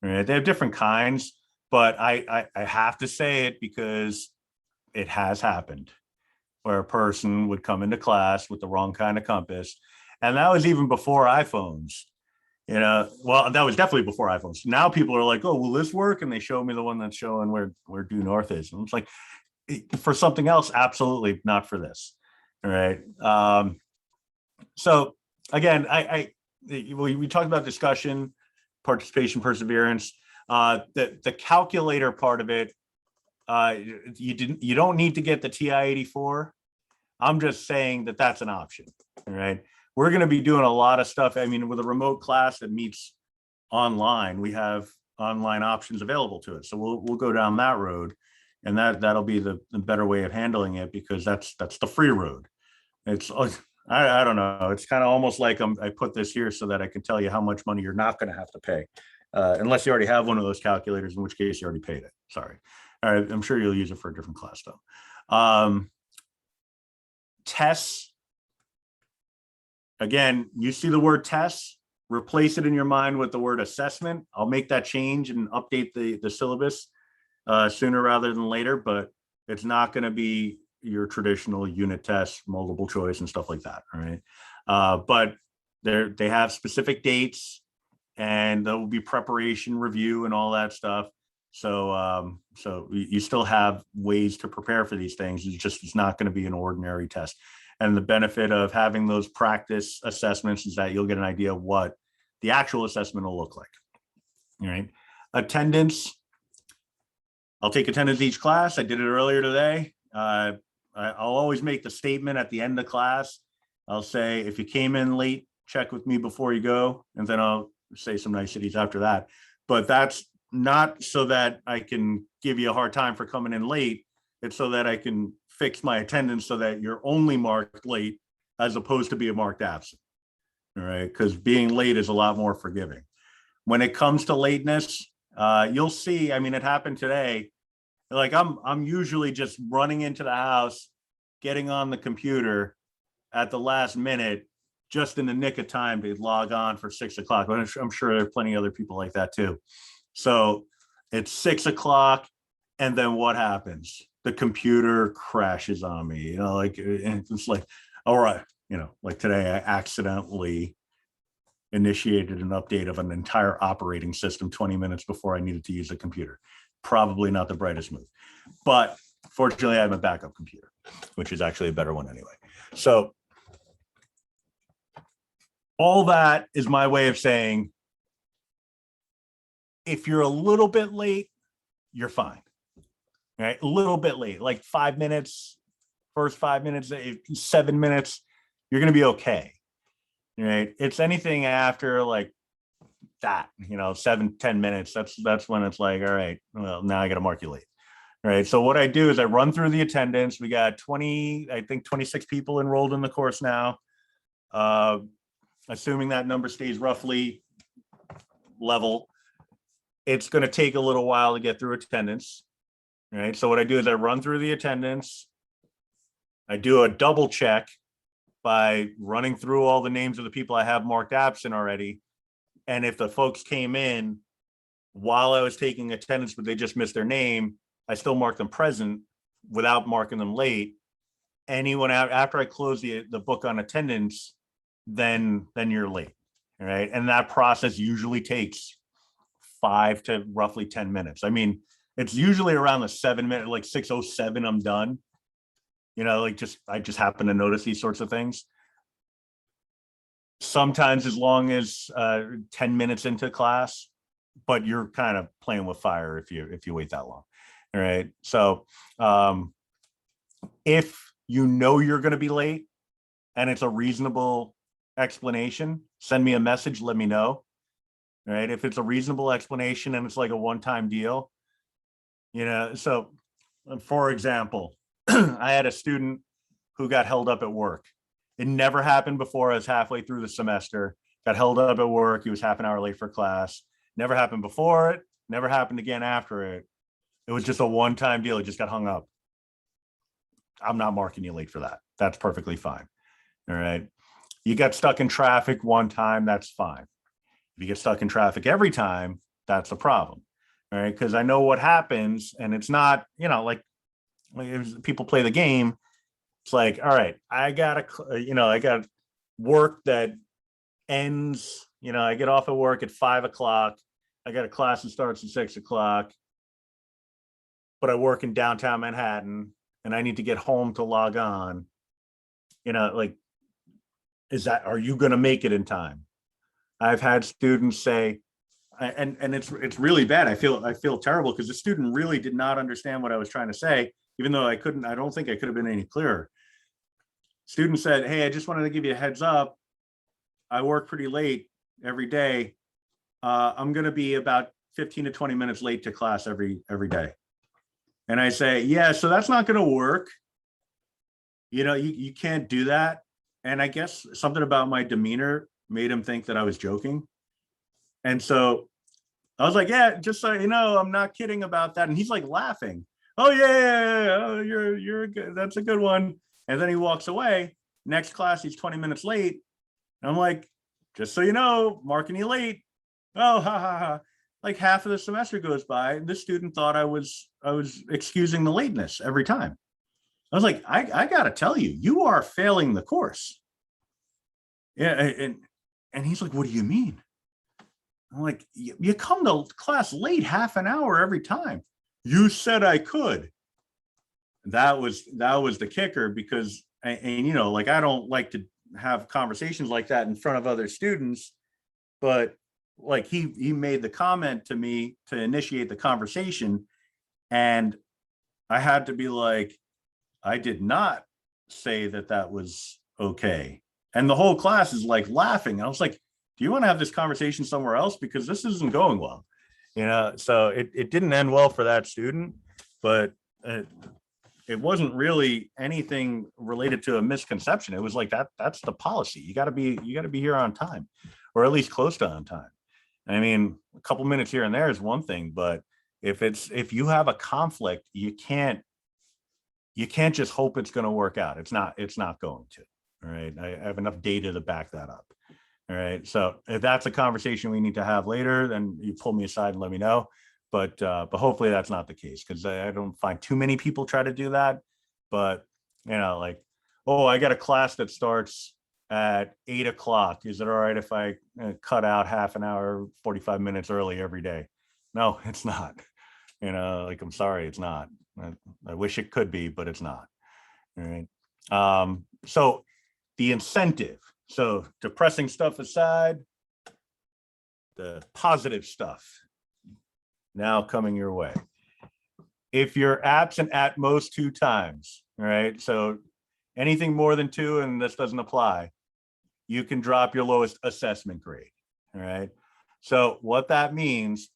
All right, they have different kinds, but I have to say it because it has happened where a person would come into class with the wrong kind of compass, and that was even before iPhones. Well, that was definitely before iPhones. Now people are like, "Oh, will this work?" And they show me the one that's showing where due north is, and it's like, For something else, absolutely not for this. All right. So again, we talked about discussion, participation, perseverance. The calculator part of it, you don't need to get the TI-84. I'm just saying that that's an option. All right. We're going to be doing a lot of stuff. I mean, with a remote class that meets online, we have online options available to us. So we'll go down that road, and that'll be the better way of handling it, because that's the free road. It's I don't know. It's kind of almost like I put this here so that I can tell you how much money you're not going to have to pay, unless you already have one of those calculators, in which case you already paid it. Sorry. All right. I'm sure you'll use it for a different class though. Tests. Again, you see the word tests, replace it in your mind with the word assessment. I'll make that change and update the syllabus sooner rather than later, but it's not going to be your traditional unit tests, multiple choice and stuff like that. All right. But they have specific dates, and there will be preparation, review, and all that stuff. So you still have ways to prepare for these things. It's not going to be an ordinary test. And the benefit of having those practice assessments is that you'll get an idea of what the actual assessment will look like. All right. Attendance. I'll take attendance each class. I did it earlier today. I'll always make the statement at the end of class. I'll say, if you came in late, check with me before you go. And then I'll say some niceties after that. But that's not so that I can give you a hard time for coming in late. It's so that I can fix my attendance so that you're only marked late as opposed to being marked absent. All right. Because being late is a lot more forgiving. When it comes to lateness, you'll see, I mean, it happened today. Like I'm usually just running into the house, getting on the computer at the last minute, just in the nick of time to log on for 6 o'clock. But I'm sure there are plenty of other people like that too. So it's 6 o'clock. And then what happens? The computer crashes on me, like, and it's like, all right, like today I accidentally initiated an update of an entire operating system 20 minutes before I needed to use a computer. Probably not the brightest move, but fortunately I have a backup computer, which is actually a better one anyway. So all that is my way of saying, if you're a little bit late, you're fine. Right, a little bit late, like 5 minutes, first 5 minutes, 7 minutes, you're going to be okay. Right, it's anything after like that, 7-10 minutes. That's when it's like, all right, well, now I got to mark you late. All right. So what I do is I run through the attendance. We got 26 people enrolled in the course now. Assuming that number stays roughly level, it's going to take a little while to get through attendance. Right. So what I do is I run through the attendance. I do a double check by running through all the names of the people I have marked absent already. And if the folks came in while I was taking attendance, but they just missed their name, I still mark them present without marking them late. Anyone out after I close the book on attendance, then you're late. All right. And that process usually takes 5 to roughly 10 minutes. I mean, it's usually around the 7 minute, like 6:07, I'm done. I just happen to notice these sorts of things. Sometimes as long as 10 minutes into class, but you're kind of playing with fire if you wait that long. All right. So if you're going to be late and it's a reasonable explanation, send me a message, let me know. All right. If it's a reasonable explanation and it's like a one-time deal, so for example, I had a student who got held up at work. It never happened before. I was halfway through the semester, got held up at work. He was half an hour late for class. Never happened before it. Never happened again after it. It was just a one-time deal. It just got hung up. I'm not marking you late for that. That's perfectly fine. All right. You got stuck in traffic one time. That's fine. If you get stuck in traffic every time, that's a problem. All right. Because I know what happens, and it's not, like if people play the game. It's like, all right, I got work that ends, I get off at work at 5 o'clock. I got a class that starts at 6 o'clock, but I work in downtown Manhattan. and I need to get home to log on, like, are you going to make it in time? I've had students say, and it's really bad. I feel terrible because the student really did not understand what I was trying to say, even though I don't think I could have been any clearer. Student said, "Hey, I just wanted to give you a heads up. I work pretty late every day. I'm going to be about 15 to 20 minutes late to class every day." And I say, "Yeah, so that's not going to work. You can't do that." And I guess something about my demeanor made him think that I was joking. And so I was like, "Yeah, just so you know, I'm not kidding about that." And he's like laughing. "Oh yeah. Oh, you're good. That's a good one." And then he walks away. Next class, he's 20 minutes late. And I'm like, "Just so you know, marking you late." "Oh, ha ha ha." Like half of the semester goes by, and this student thought I was excusing the lateness every time. I was like, I gotta tell you, you are failing the course. Yeah, and he's like, "What do you mean?" I'm like, "You come to class late half an hour every time. You said I could." That was the kicker, because like, I don't like to have conversations like that in front of other students, but like he made the comment to me to initiate the conversation, and I had to be like, "I did not say that was okay." And the whole class is like laughing. I was like, "Do you want to have this conversation somewhere else? Because this isn't going well." So it didn't end well for that student, but it wasn't really anything related to a misconception. It was like that's the policy. You got to be here on time, or at least close to on time. I mean, a couple minutes here and there is one thing, but if you have a conflict, you can't just hope it's going to work out. It's not going to. All right. I have enough data to back that up. All right. So if that's a conversation we need to have later, then you pull me aside and let me know. But hopefully that's not the case, because I don't find too many people try to do that. But like, "Oh, I got a class that starts at 8 o'clock. Is it all right if I cut out half an hour, 45 minutes early every day?" No, it's not. Like, I'm sorry, it's not. I wish it could be, but it's not. All right. So the incentive. So depressing stuff aside, the positive stuff now coming your way. If you're absent at most 2 times, all right, so anything more than 2, and this doesn't apply, you can drop your lowest assessment grade. All right. So what that means,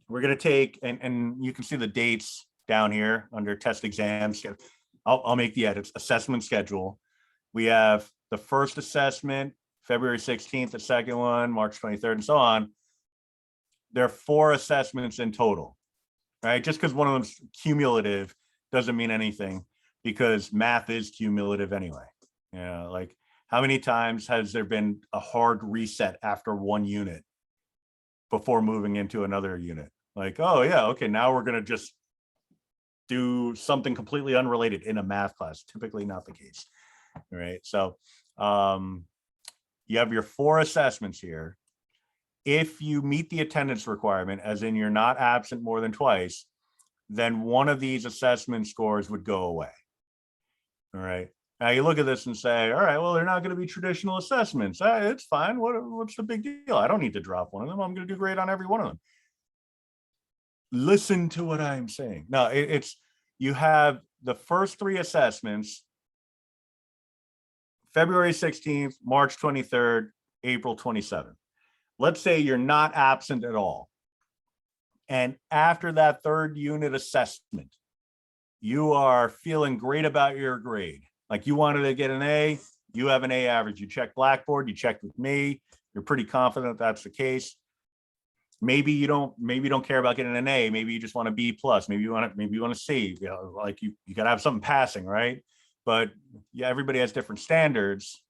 we're going to take, and you can see the dates down here under test exams. I'll make the edits. Assessment schedule. We have the first assessment, February 16th, the second one, March 23rd, and so on. There are 4 assessments in total, right? Just because one of them's cumulative doesn't mean anything, because math is cumulative anyway. Like, how many times has there been a hard reset after one unit before moving into another unit? Like, "Oh yeah, okay, now we're going to just do something completely unrelated in a math class." Typically not the case. All right. So you have your 4 assessments here. If you meet the attendance requirement, as in you're not absent more than twice, then one of these assessment scores would go away. All right. Now you look at this and say, "All right, well, they're not going to be traditional assessments. It's fine. What's the big deal? I don't need to drop one of them. I'm going to do great on every one of them." Listen to what I'm saying. No, it's you have the first 3 assessments, February 16th, March 23rd, April 27th. Let's say you're not absent at all. And after that 3rd unit assessment, you are feeling great about your grade. Like, you wanted to get an A, you have an A average. You check Blackboard, you checked with me, you're pretty confident that's the case. Maybe you don't care about getting an A. Maybe you just want a B plus. Maybe you want a C. Like, you got to have something passing, right? But yeah, everybody has different standards,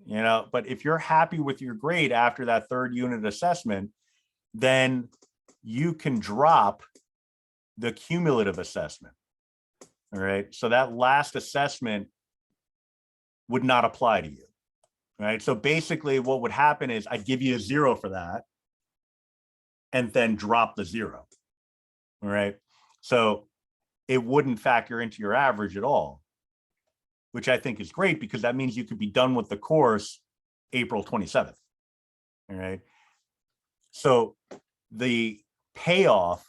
But if you're happy with your grade after that 3rd unit assessment, then you can drop the cumulative assessment. All right. So that last assessment would not apply to you. Right. So basically what would happen is I'd give you a 0 for that, and then drop the 0. All right. So it wouldn't factor into your average at all, which I think is great because that means you could be done with the course April 27th. All right. So the payoff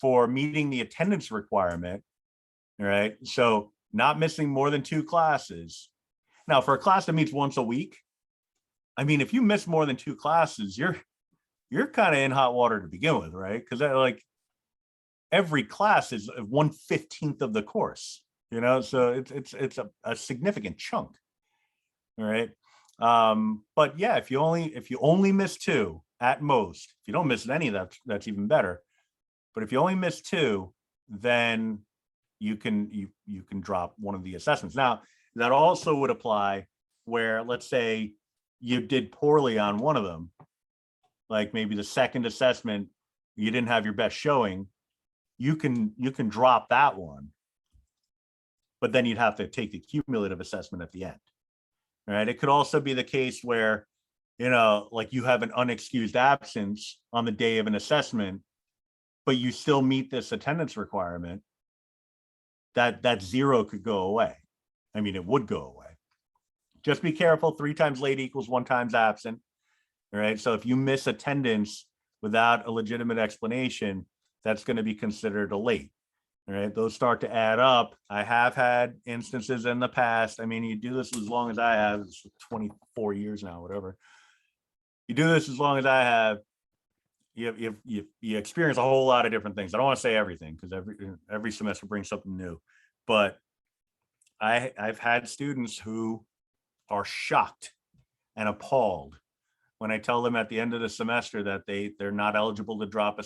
for meeting the attendance requirement, all right, so not missing more than 2 classes. Now, for a class that meets once a week, I mean, if you miss more than 2 classes, you're kind of in hot water to begin with, right? Because like every class is 1/15 of the course, you know, so it's a significant chunk, all right. But yeah, if you only miss 2 at most, if you don't miss any, that's even better. But if you only miss 2, then you can drop one of the assessments. Now, that also would apply where, let's say you did poorly on one of them, like maybe the second assessment, you didn't have your best showing, you can drop that one, but then you'd have to take the cumulative assessment at the end. All right. It could also be the case where, you know, like you have an unexcused absence on the day of an assessment, but you still meet this attendance requirement. That 0 could go away. I mean, it would go away. Just be careful. 3 times late equals 1 times absent. All right. So if you miss attendance without a legitimate explanation, that's going to be considered a late. All right. Those start to add up. I have had instances in the past. I mean, you do this as long as I have, it's 24 years now, whatever. You do this as long as I have, you experience a whole lot of different things. I don't want to say everything because every semester brings something new, but I've had students who are shocked and appalled when I tell them at the end of the semester that they're not eligible to drop a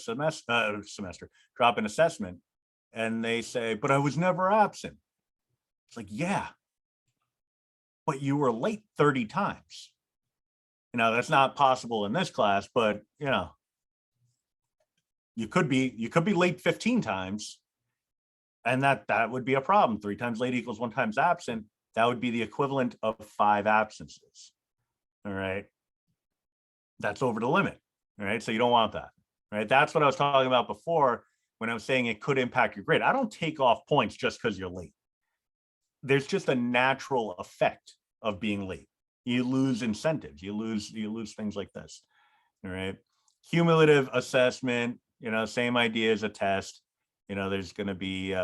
drop an assessment, and they say, "But I was never absent." It's like, yeah, but you were late 30 times. You know, that's not possible in this class, but you know, you could be late 15 times, and that would be a problem. 3 times late equals 1 times absent. That would be the equivalent of 5 absences. All right. That's over the limit. All right. So you don't want that. Right. That's what I was talking about before when I was saying it could impact your grade. I don't take off points just because you're late. There's just a natural effect of being late. You lose incentives. You lose things like this. All right. Cumulative assessment, you know, same idea as a test. You know, there's going to be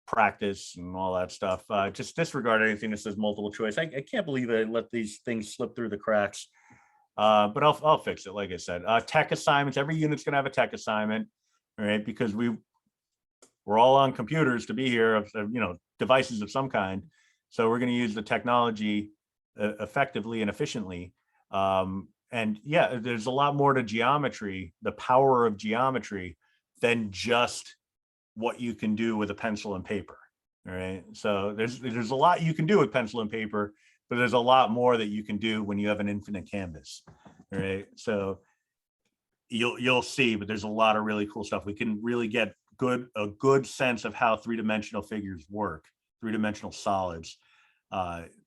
practice and all that stuff. Just disregard anything that says multiple choice. I can't believe I let these things slip through the cracks. But I'll fix it. Like I said, tech assignments. Every unit's going to have a tech assignment, right? Because we're all on computers to be here, you know, devices of some kind. So we're going to use the technology effectively and efficiently. And yeah, there's a lot more to geometry, the power of geometry, than just what you can do with a pencil and paper. All right. So there's a lot you can do with pencil and paper, but there's a lot more that you can do when you have an infinite canvas. All right. So you'll see, but there's a lot of really cool stuff. We can really get a good sense of how 3-dimensional figures work, 3-dimensional solids,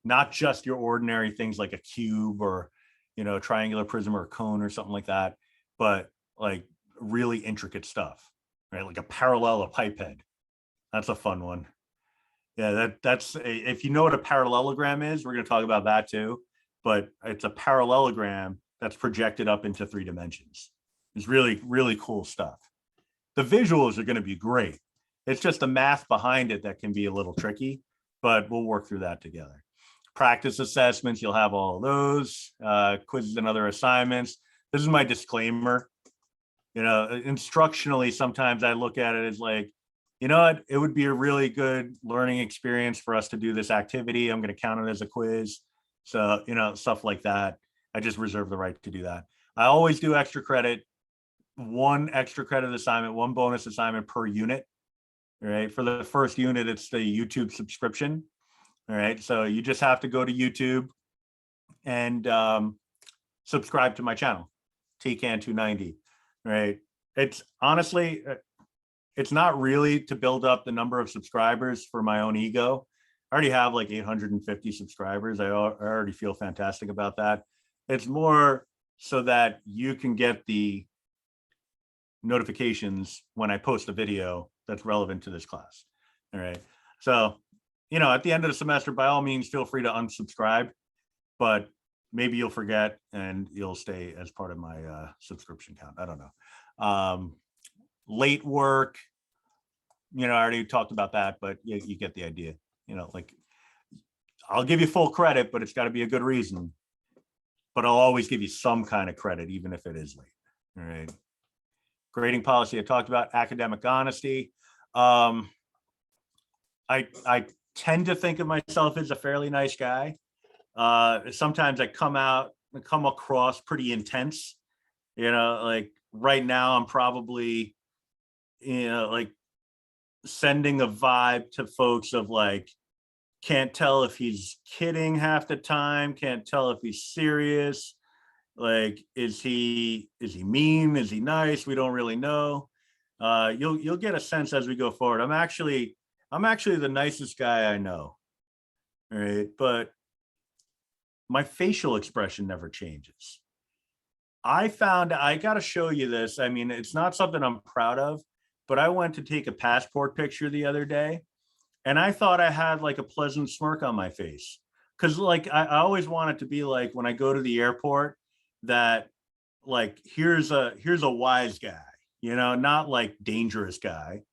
not just your ordinary things like a cube or, you know, a triangular prism or a cone or something like that, but like really intricate stuff. Right, like a parallelepiped. That's a fun one. Yeah, that's if you know what a parallelogram is, we're going to talk about that too. But it's a parallelogram that's projected up into 3 dimensions. It's really, really cool stuff. The visuals are going to be great. It's just the math behind it that can be a little tricky, but we'll work through that together. Practice assessments, you'll have all of those, quizzes and other assignments. This is my disclaimer. You know, instructionally, sometimes I look at it as like, you know what, it would be a really good learning experience for us to do this activity. I'm going to count it as a quiz. So, you know, stuff like that. I just reserve the right to do that. I always do extra credit, 1 extra credit assignment, 1 bonus assignment per unit. All right. For the first unit, it's the YouTube subscription. All right. So you just have to go to YouTube and subscribe to my channel, TCAN290. Right. It's honestly, it's not really to build up the number of subscribers for my own ego. I already have like 850 subscribers. I already feel fantastic about that. It's more so that you can get the notifications when I post a video that's relevant to this class. All right. So, at the end of the semester, by all means, feel free to unsubscribe, but maybe you'll forget and you'll stay as part of my subscription count. I don't know. Late work, I already talked about that, but you get the idea. Like, I'll give you full credit, but it's got to be a good reason. But I'll always give you some kind of credit, even if it is late. All right. Grading policy I talked about. Academic honesty. I tend to think of myself as a fairly nice guy. Sometimes I come across pretty intense. Like right now I'm probably, like sending a vibe to folks of like, can't tell if he's kidding half the time, can't tell if he's serious. Like, is he mean? Is he nice? We don't really know. You'll get a sense as we go forward. I'm actually the nicest guy I know. All right. But my facial expression never changes. I got to show you this. I mean, it's not something I'm proud of, but I went to take a passport picture the other day and I thought I had like a pleasant smirk on my face. Cause like, I always want it to be like when I go to the airport that like, here's a wise guy, not like dangerous guy,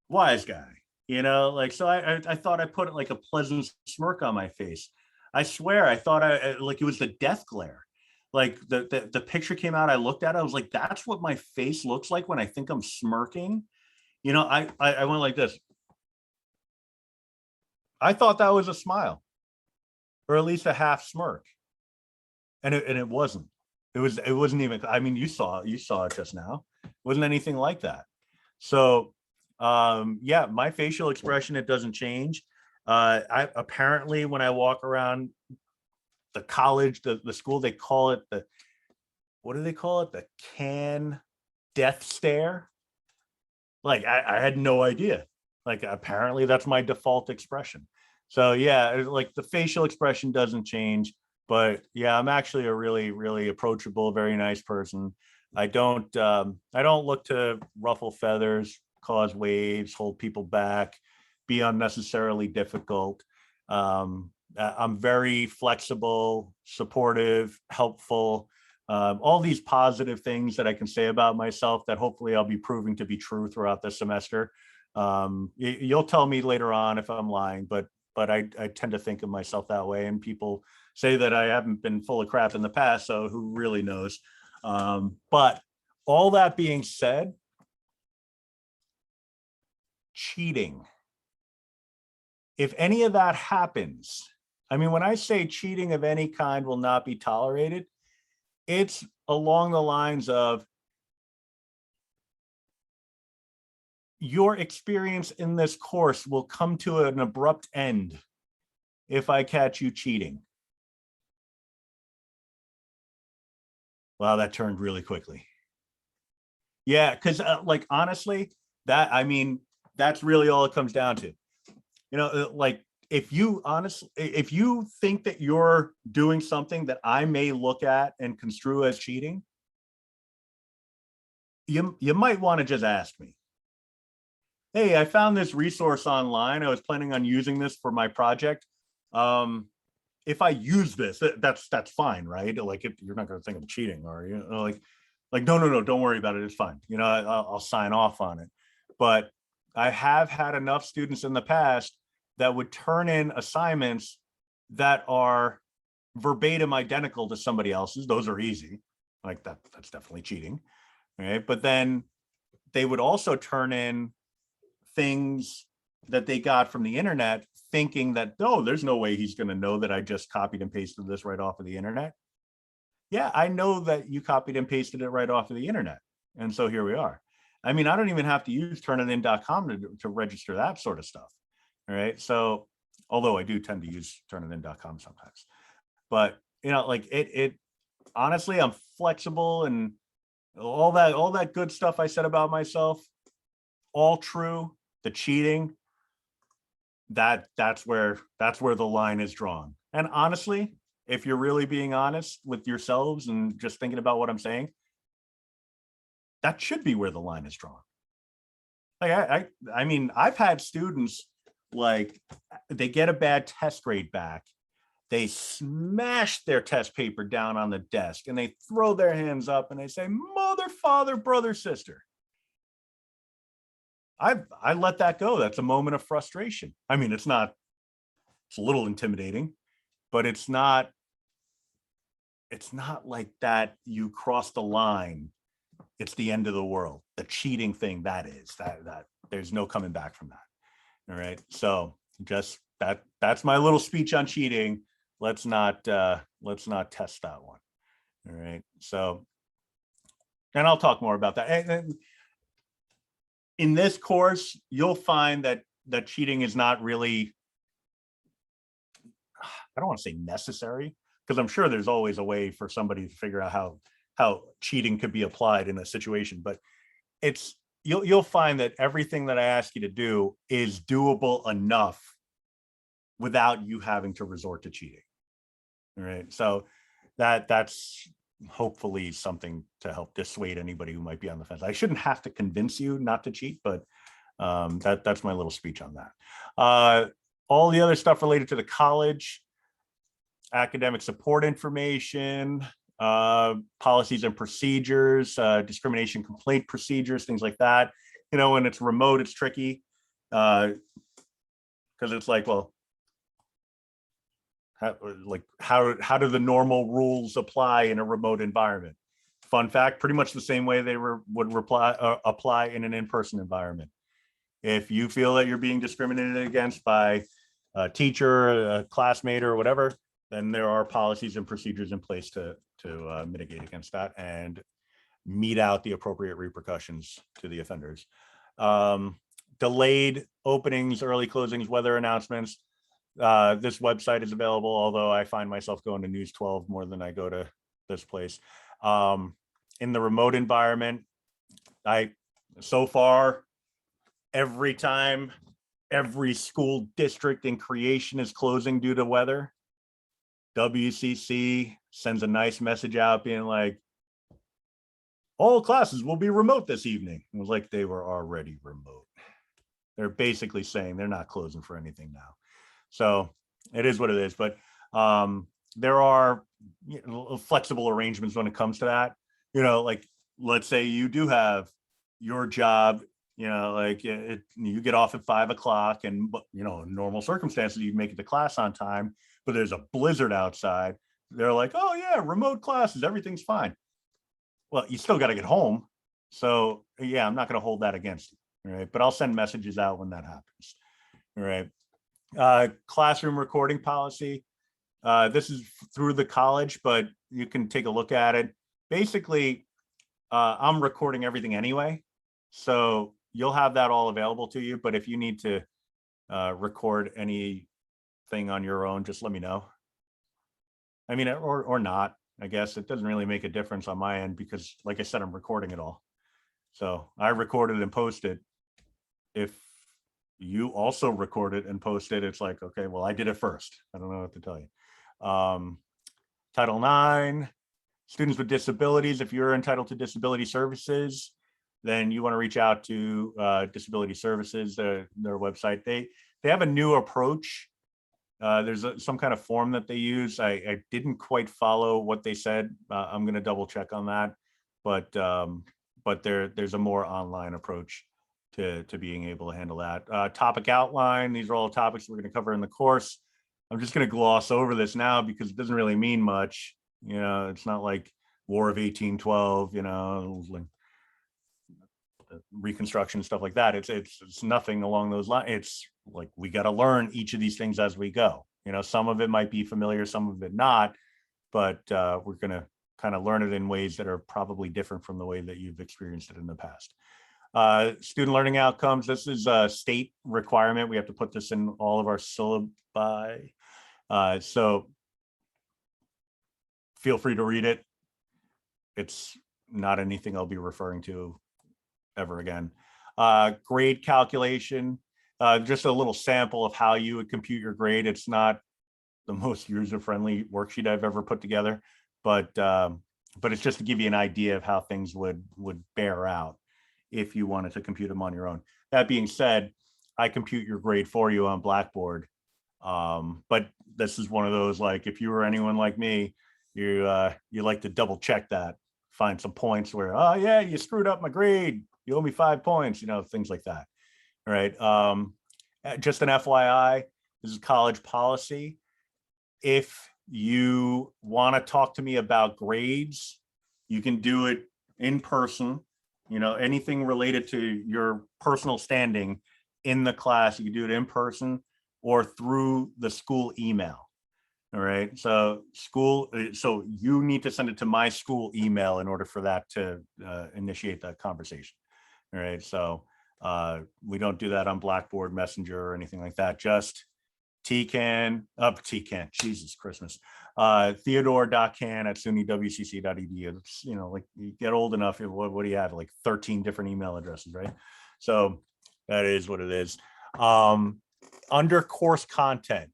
wise guy, like, so I thought I put like a pleasant smirk on my face. I swear, I thought like it was the death glare. Like the picture came out, I looked at it, I was like, that's what my face looks like when I think I'm smirking. I went like this. I thought that was a smile, or at least a half smirk, and it wasn't. It wasn't even. I mean, you saw it just now. It wasn't anything like that. So, yeah, my facial expression, it doesn't change. I apparently when I walk around the college, the school, they call it what do they call it? The can death stare. Like I had no idea. Like apparently that's my default expression. So yeah, like the facial expression doesn't change, but yeah, I'm actually a really, really approachable, very nice person. I don't look to ruffle feathers, cause waves, hold people back, be unnecessarily difficult. I'm very flexible, supportive, helpful, all these positive things that I can say about myself that hopefully I'll be proving to be true throughout the semester. You'll tell me later on if I'm lying, but I tend to think of myself that way. And people say that I haven't been full of crap in the past, so who really knows? But all that being said, cheating. If any of that happens, I mean, when I say cheating of any kind will not be tolerated, it's along the lines of your experience in this course will come to an abrupt end if I catch you cheating. Wow, that turned really quickly. Yeah, because like honestly, that's really all it comes down to. Like if you think that you're doing something that I may look at and construe as cheating, you might want to just ask me. Hey, I found this resource online. I was planning on using this for my project. If I use this, that's fine, right? Like you're not going to think I'm cheating, are you? Like no, don't worry about it. It's fine. I'll sign off on it. But I have had enough students in the past that would turn in assignments that are verbatim identical to somebody else's. Those are easy. Like that's definitely cheating, right? But then they would also turn in things that they got from the internet thinking that, oh, there's no way he's going to know that I just copied and pasted this right off of the internet. Yeah, I know that you copied and pasted it right off of the internet. And so here we are. I mean, I don't even have to use turnitin.com to register that sort of stuff. All right. So although I do tend to use turnitin.com sometimes, but like it honestly, I'm flexible and all that good stuff I said about myself, all true. The cheating, that's where the line is drawn. And honestly, if you're really being honest with yourselves and just thinking about what I'm saying, that should be where the line is drawn. Like I mean, I've had students, like, they get a bad test grade back, they smash their test paper down on the desk and they throw their hands up and they say, mother, father, brother, sister. I let that go. That's a moment of frustration. I mean, it's a little intimidating, but it's not like that you cross the line, it's the end of the world. The cheating thing, that there's no coming back from that. All right. So just that's my little speech on cheating. Let's not test that one. All right. So, and I'll talk more about that. And in this course, you'll find that cheating is not really, I don't want to say necessary, because I'm sure there's always a way for somebody to figure out how cheating could be applied in a situation, but you'll find that everything that I ask you to do is doable enough without you having to resort to cheating. All right. So that's hopefully something to help dissuade anybody who might be on the fence. I shouldn't have to convince you not to cheat, but that's my little speech on that. All the other stuff related to the college, academic support information, policies and procedures, discrimination complaint procedures, things like that. You know, when it's remote, it's tricky because it's like, well, how do the normal rules apply in a remote environment? Fun fact, pretty much the same way they would apply in an in-person environment. If you feel that you're being discriminated against by a teacher, a classmate, or whatever, then there are policies and procedures in place to mitigate against that and mete out the appropriate repercussions to the offenders. Delayed openings, early closings, weather announcements. This website is available, although I find myself going to News 12 more than I go to this place. In the remote environment, so far, every time every school district in creation is closing due to weather, WCC sends a nice message out being like, all classes will be remote this evening. It was like they were already remote. They're basically saying they're not closing for anything now. So it is what it is, but there are flexible arrangements when it comes to that. You know, like, let's say you do have your job, you know, like you get off at 5 o'clock and, you know, in normal circumstances, you make it to class on time, but there's a blizzard outside. They're like, oh yeah, remote classes, everything's fine. Well, you still got to get home. So yeah, I'm not going to hold that against you. All right. But I'll send messages out when that happens. All right. Classroom recording policy. This is through the college, but you can take a look at it. Basically, I'm recording everything anyway. So you'll have that all available to you. But if you need to record anything on your own, just let me know. I mean, or not, I guess it doesn't really make a difference on my end because, like I said, I'm recording it all. So I recorded and posted. If you also record it and post it, it's like, okay, well, I did it first. I don't know what to tell you. Title IX, students with disabilities. If you're entitled to disability services, then you want to reach out to Disability Services, their website. They have a new approach. There's some kind of form that they use. I didn't quite follow what they said. I'm going to double check on that, but there's a more online approach to being able to handle that. Topic outline. These are all topics we're going to cover in the course. I'm just going to gloss over this now because it doesn't really mean much. You know, it's not like War of 1812. You know, like Reconstruction, stuff like that. It's nothing along those lines. It's like we got to learn each of these things as we go. You know, some of it might be familiar, some of it not, but we're going to kind of learn it in ways that are probably different from the way that you've experienced it in the past. Student learning outcomes. This is a state requirement. We have to put this in all of our syllabi. So feel free to read it. It's not anything I'll be referring to ever again. Grade calculation, just a little sample of how you would compute your grade. It's not the most user-friendly worksheet I've ever put together, but but it's just to give you an idea of how things would bear out if you wanted to compute them on your own. That being said, I compute your grade for you on Blackboard. But this is one of those, like, if you were anyone like me, you like to double check that, find some points where, oh yeah, you screwed up my grade, you owe me 5 points, things like that. All right. Just an FYI, this is college policy. If you want to talk to me about grades, you can do it in person. Anything related to your personal standing in the class, you can do it in person or through the school email. All right. So you need to send it to my school email in order for that to initiate that conversation. All right. So we don't do that on Blackboard Messenger or anything like that. Just TCAN, Jesus Christmas. Theodore.can@sunywcc.edu. It's, like, you get old enough, what do you have? Like 13 different email addresses, right? So that is what it is. Under course content,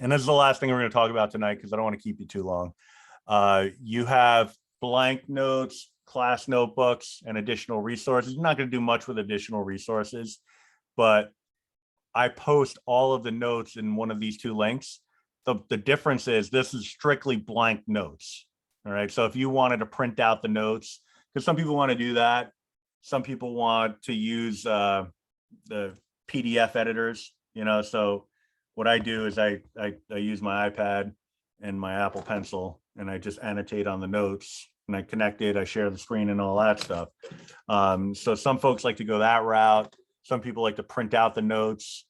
and this is the last thing we're going to talk about tonight because I don't want to keep you too long. You have blank notes, class notebooks, and additional resources. You're not going to do much with additional resources, but I post all of the notes in one of these two links. The difference is this is strictly blank notes. All right. So if you wanted to print out the notes, because some people want to do that. Some people want to use the PDF editors, so what I do is I use my iPad and my Apple Pencil, and I just annotate on the notes, and I connect it, I share the screen and all that stuff. So some folks like to go that route. Some people like to print out the notes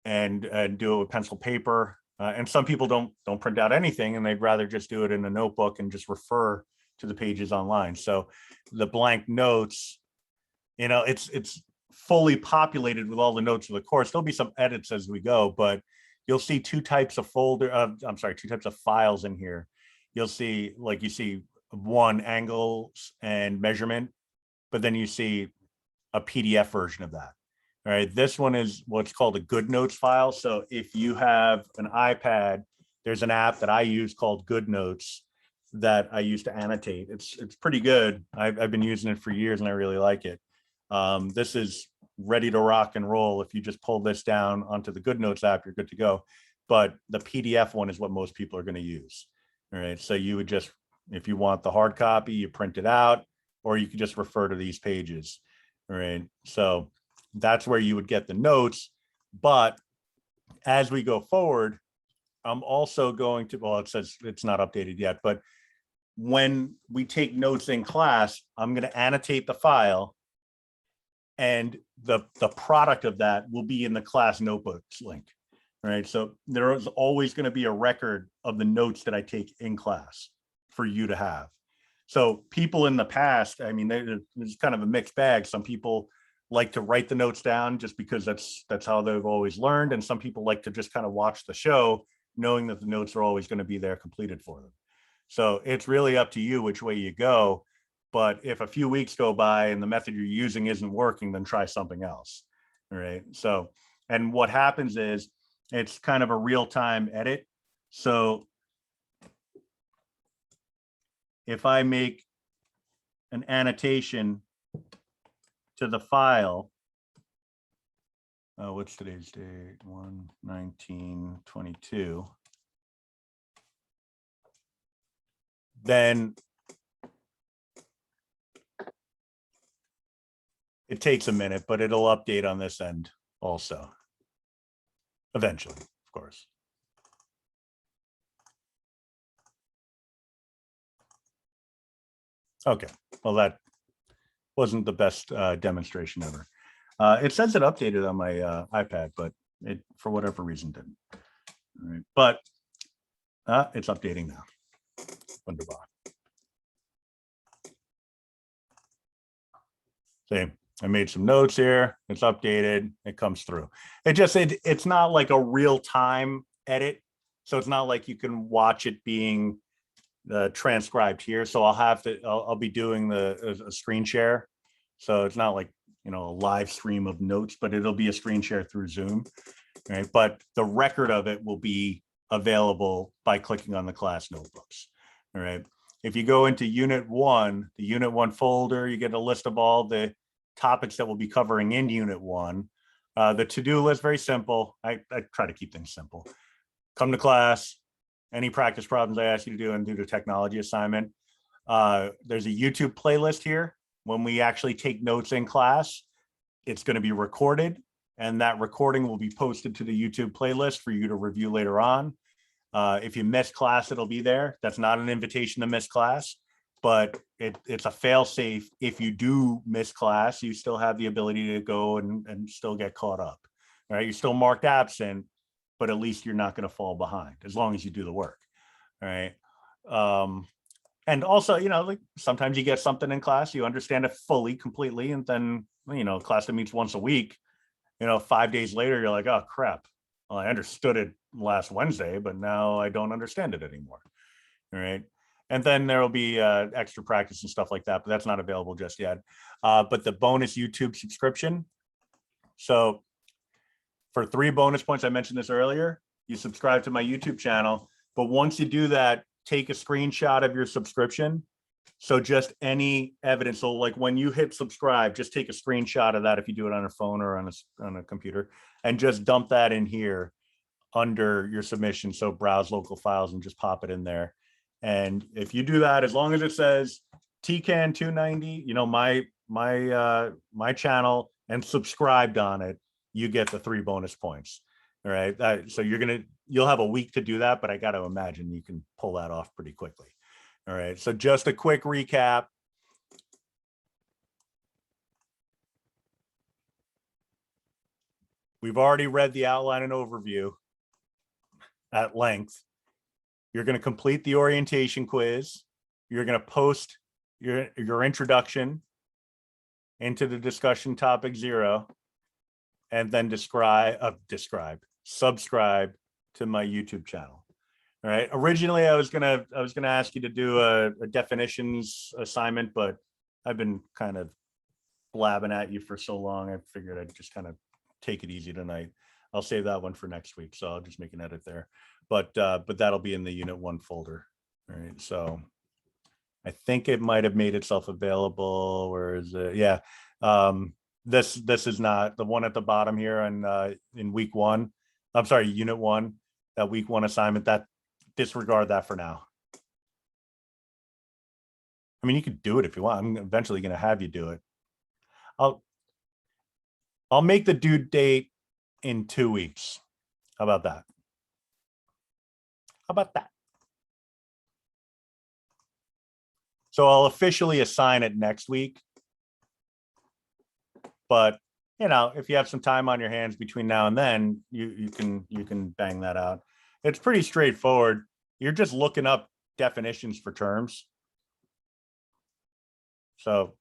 and do it with pencil paper. And some people don't print out anything, and they'd rather just do it in a notebook and just refer to the pages online. So the blank notes, it's fully populated with all the notes of the course. There'll be some edits as we go, but you'll see two types of files in here. You'll see, you see one, angles and measurement, but then you see a PDF version of that. All right, this one is what's called a Good Notes file. So if you have an iPad, there's an app that I use called Good Notes that I use to annotate. It's pretty good. I've been using it for years and I really like it. This is ready to rock and roll. If you just pull this down onto the Good Notes app, you're good to go. But the PDF one is what most people are going to use. All right. So you would just, if you want the hard copy, you print it out, or you could just refer to these pages. All right. So that's where you would get the notes. But as we go forward, I'm also going to, well, it says it's not updated yet, but when we take notes in class, I'm going to annotate the file, and the product of that will be in the class notebooks link. All right. So there is always going to be a record of the notes that I take in class for you to have. So people in the past, I mean, there's kind of a mixed bag. Some people like to write the notes down just because that's how they've always learned. And some people like to just kind of watch the show, knowing that the notes are always going to be there completed for them. So it's really up to you which way you go. But if a few weeks go by and the method you're using isn't working, then try something else. All right. So, and what happens is it's kind of a real-time edit. So if I make an annotation to the file, what's today's date? 1/19/22. Then it takes a minute, but it'll update on this end also. Eventually, of course. Okay, well, that wasn't the best demonstration ever. It says it updated on my iPad, but it, for whatever reason, didn't. All right, but it's updating now. Wunderbar. See, I made some notes here. It's updated. It comes through. It's not like a real-time edit, so it's not like you can watch it being transcribed here. So I'll be doing a screen share. So it's not like, a live stream of notes, but it'll be a screen share through Zoom. Right. But the record of it will be available by clicking on the class notebooks. All right. if you go into Unit 1, the Unit 1 folder, you get a list of all the topics that we'll be covering in Unit 1. The to-do list, very simple. I try to keep things simple. Come to class, any practice problems I ask you to do, and do the technology assignment. There's a YouTube playlist here. When we actually take notes in class, it's going to be recorded, and that recording will be posted to the YouTube playlist for you to review later on. If you miss class, it'll be there. That's not an invitation to miss class, but it's a fail safe. If you do miss class, you still have the ability to go and still get caught up. All right, you're still marked absent, but at least you're not going to fall behind as long as you do the work. All right. And also, like sometimes you get something in class, you understand it fully, completely, and then, class that meets once a week, 5 days later, you're like, oh crap. Well, I understood it last Wednesday, but now I don't understand it anymore. All right. And then there will be extra practice and stuff like that, but that's not available just yet. But the bonus YouTube subscription. So for 3 bonus points, I mentioned this earlier, you subscribe to my YouTube channel. But once you do that, take a screenshot of your subscription. So just any evidence. So like when you hit subscribe, just take a screenshot of that if you do it on a phone or on a computer, and just dump that in here under your submission. So browse local files and just pop it in there. And if you do that, as long as it says TCAN 290, my channel, and subscribed on it, you get the 3 bonus points. All right. So you'll have a week to do that, but I got to imagine you can pull that off pretty quickly. All right. So just a quick recap. We've already read the outline and overview at length. You're going to complete the orientation quiz. You're going to post your introduction into the discussion topic 0, and then subscribe to my YouTube channel. All right. Originally, I was gonna ask you to do a definitions assignment, but I've been kind of blabbing at you for so long. I figured I'd just kind of take it easy tonight. I'll save that one for next week, so I'll just make an edit there. But that'll be in the Unit 1 folder. All right. So I think it might have made itself available. Where is it? Yeah. This is not the one at the bottom here, and in week 1. I'm sorry, Unit 1. That week 1 assignment. That disregard that for now. I mean, you could do it if you want. I'm eventually going to have you do it. I'll make the due date in 2 weeks. How about that? How about that? So I'll officially assign it next week. But if you have some time on your hands between now and then, you can bang that out. It's pretty straightforward. You're just looking up definitions for terms. So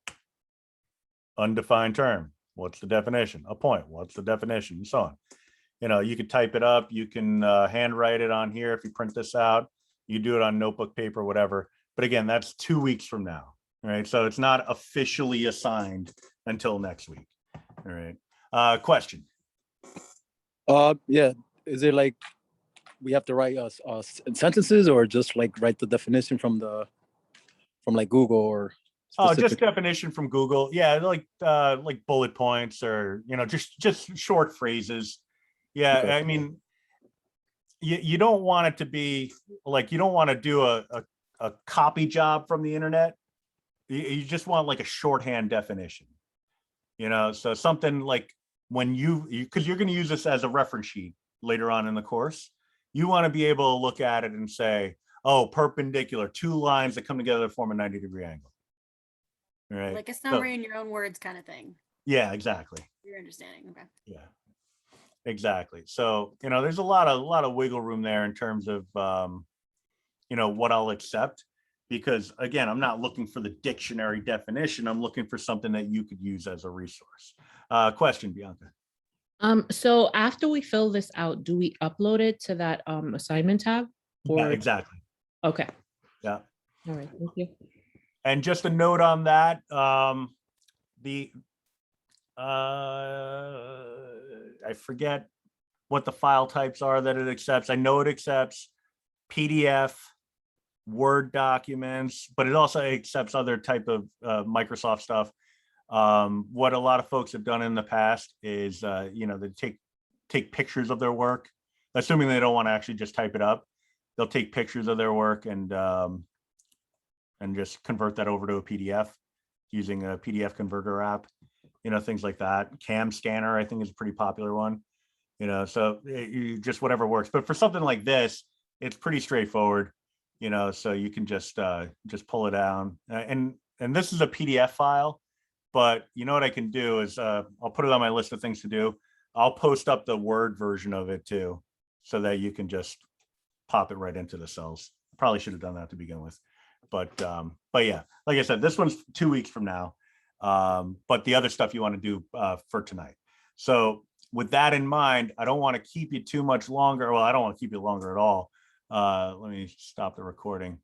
undefined term, what's the definition? A point, what's the definition? And so on. You could type it up. You can handwrite it on here if you print this out. You do it on notebook paper, whatever. But again, that's 2 weeks from now. All right. So it's not officially assigned until next week. All right. Question. Yeah. Is it like we have to write sentences, or just like write the definition from like Google or specific? Oh, just definition from Google. Yeah, like bullet points, or just short phrases. Yeah, okay. I mean, you don't want it to be like, you don't want to do a copy job from the internet. You just want like a shorthand definition. So something like when because you're going to use this as a reference sheet later on in the course, you want to be able to look at it and say, oh, perpendicular, 2 lines that come together to form a 90-degree angle. All right. Like a summary in your own words kind of thing. Yeah, exactly. Your understanding. Okay. Yeah, exactly. So, there's a lot of wiggle room there in terms of, what I'll accept. Because again, I'm not looking for the dictionary definition. I'm looking for something that you could use as a resource. Question, Bianca. So after we fill this out, do we upload it to that assignment tab? Or... Yeah, exactly. Okay. Yeah. All right. Thank you. And just a note on that, I forget what the file types are that it accepts. I know it accepts PDF, Word documents, but it also accepts other type of Microsoft stuff. What a lot of folks have done in the past is, they take pictures of their work, assuming they don't want to actually just type it up. They'll take pictures of their work and just convert that over to a PDF using a PDF converter app, things like that. Cam scanner, I think, is a pretty popular one, so you just whatever works. But for something like this, it's pretty straightforward, so you can just pull it down. And this is a PDF file, but what I can do is I'll put it on my list of things to do. I'll post up the Word version of it too, so that you can just pop it right into the cells. Probably should have done that to begin with. But yeah, like I said, this one's 2 weeks from now. But the other stuff you want to do for tonight. So with that in mind, I don't want to keep you too much longer. Well, I don't want to keep you longer at all. Let me stop the recording.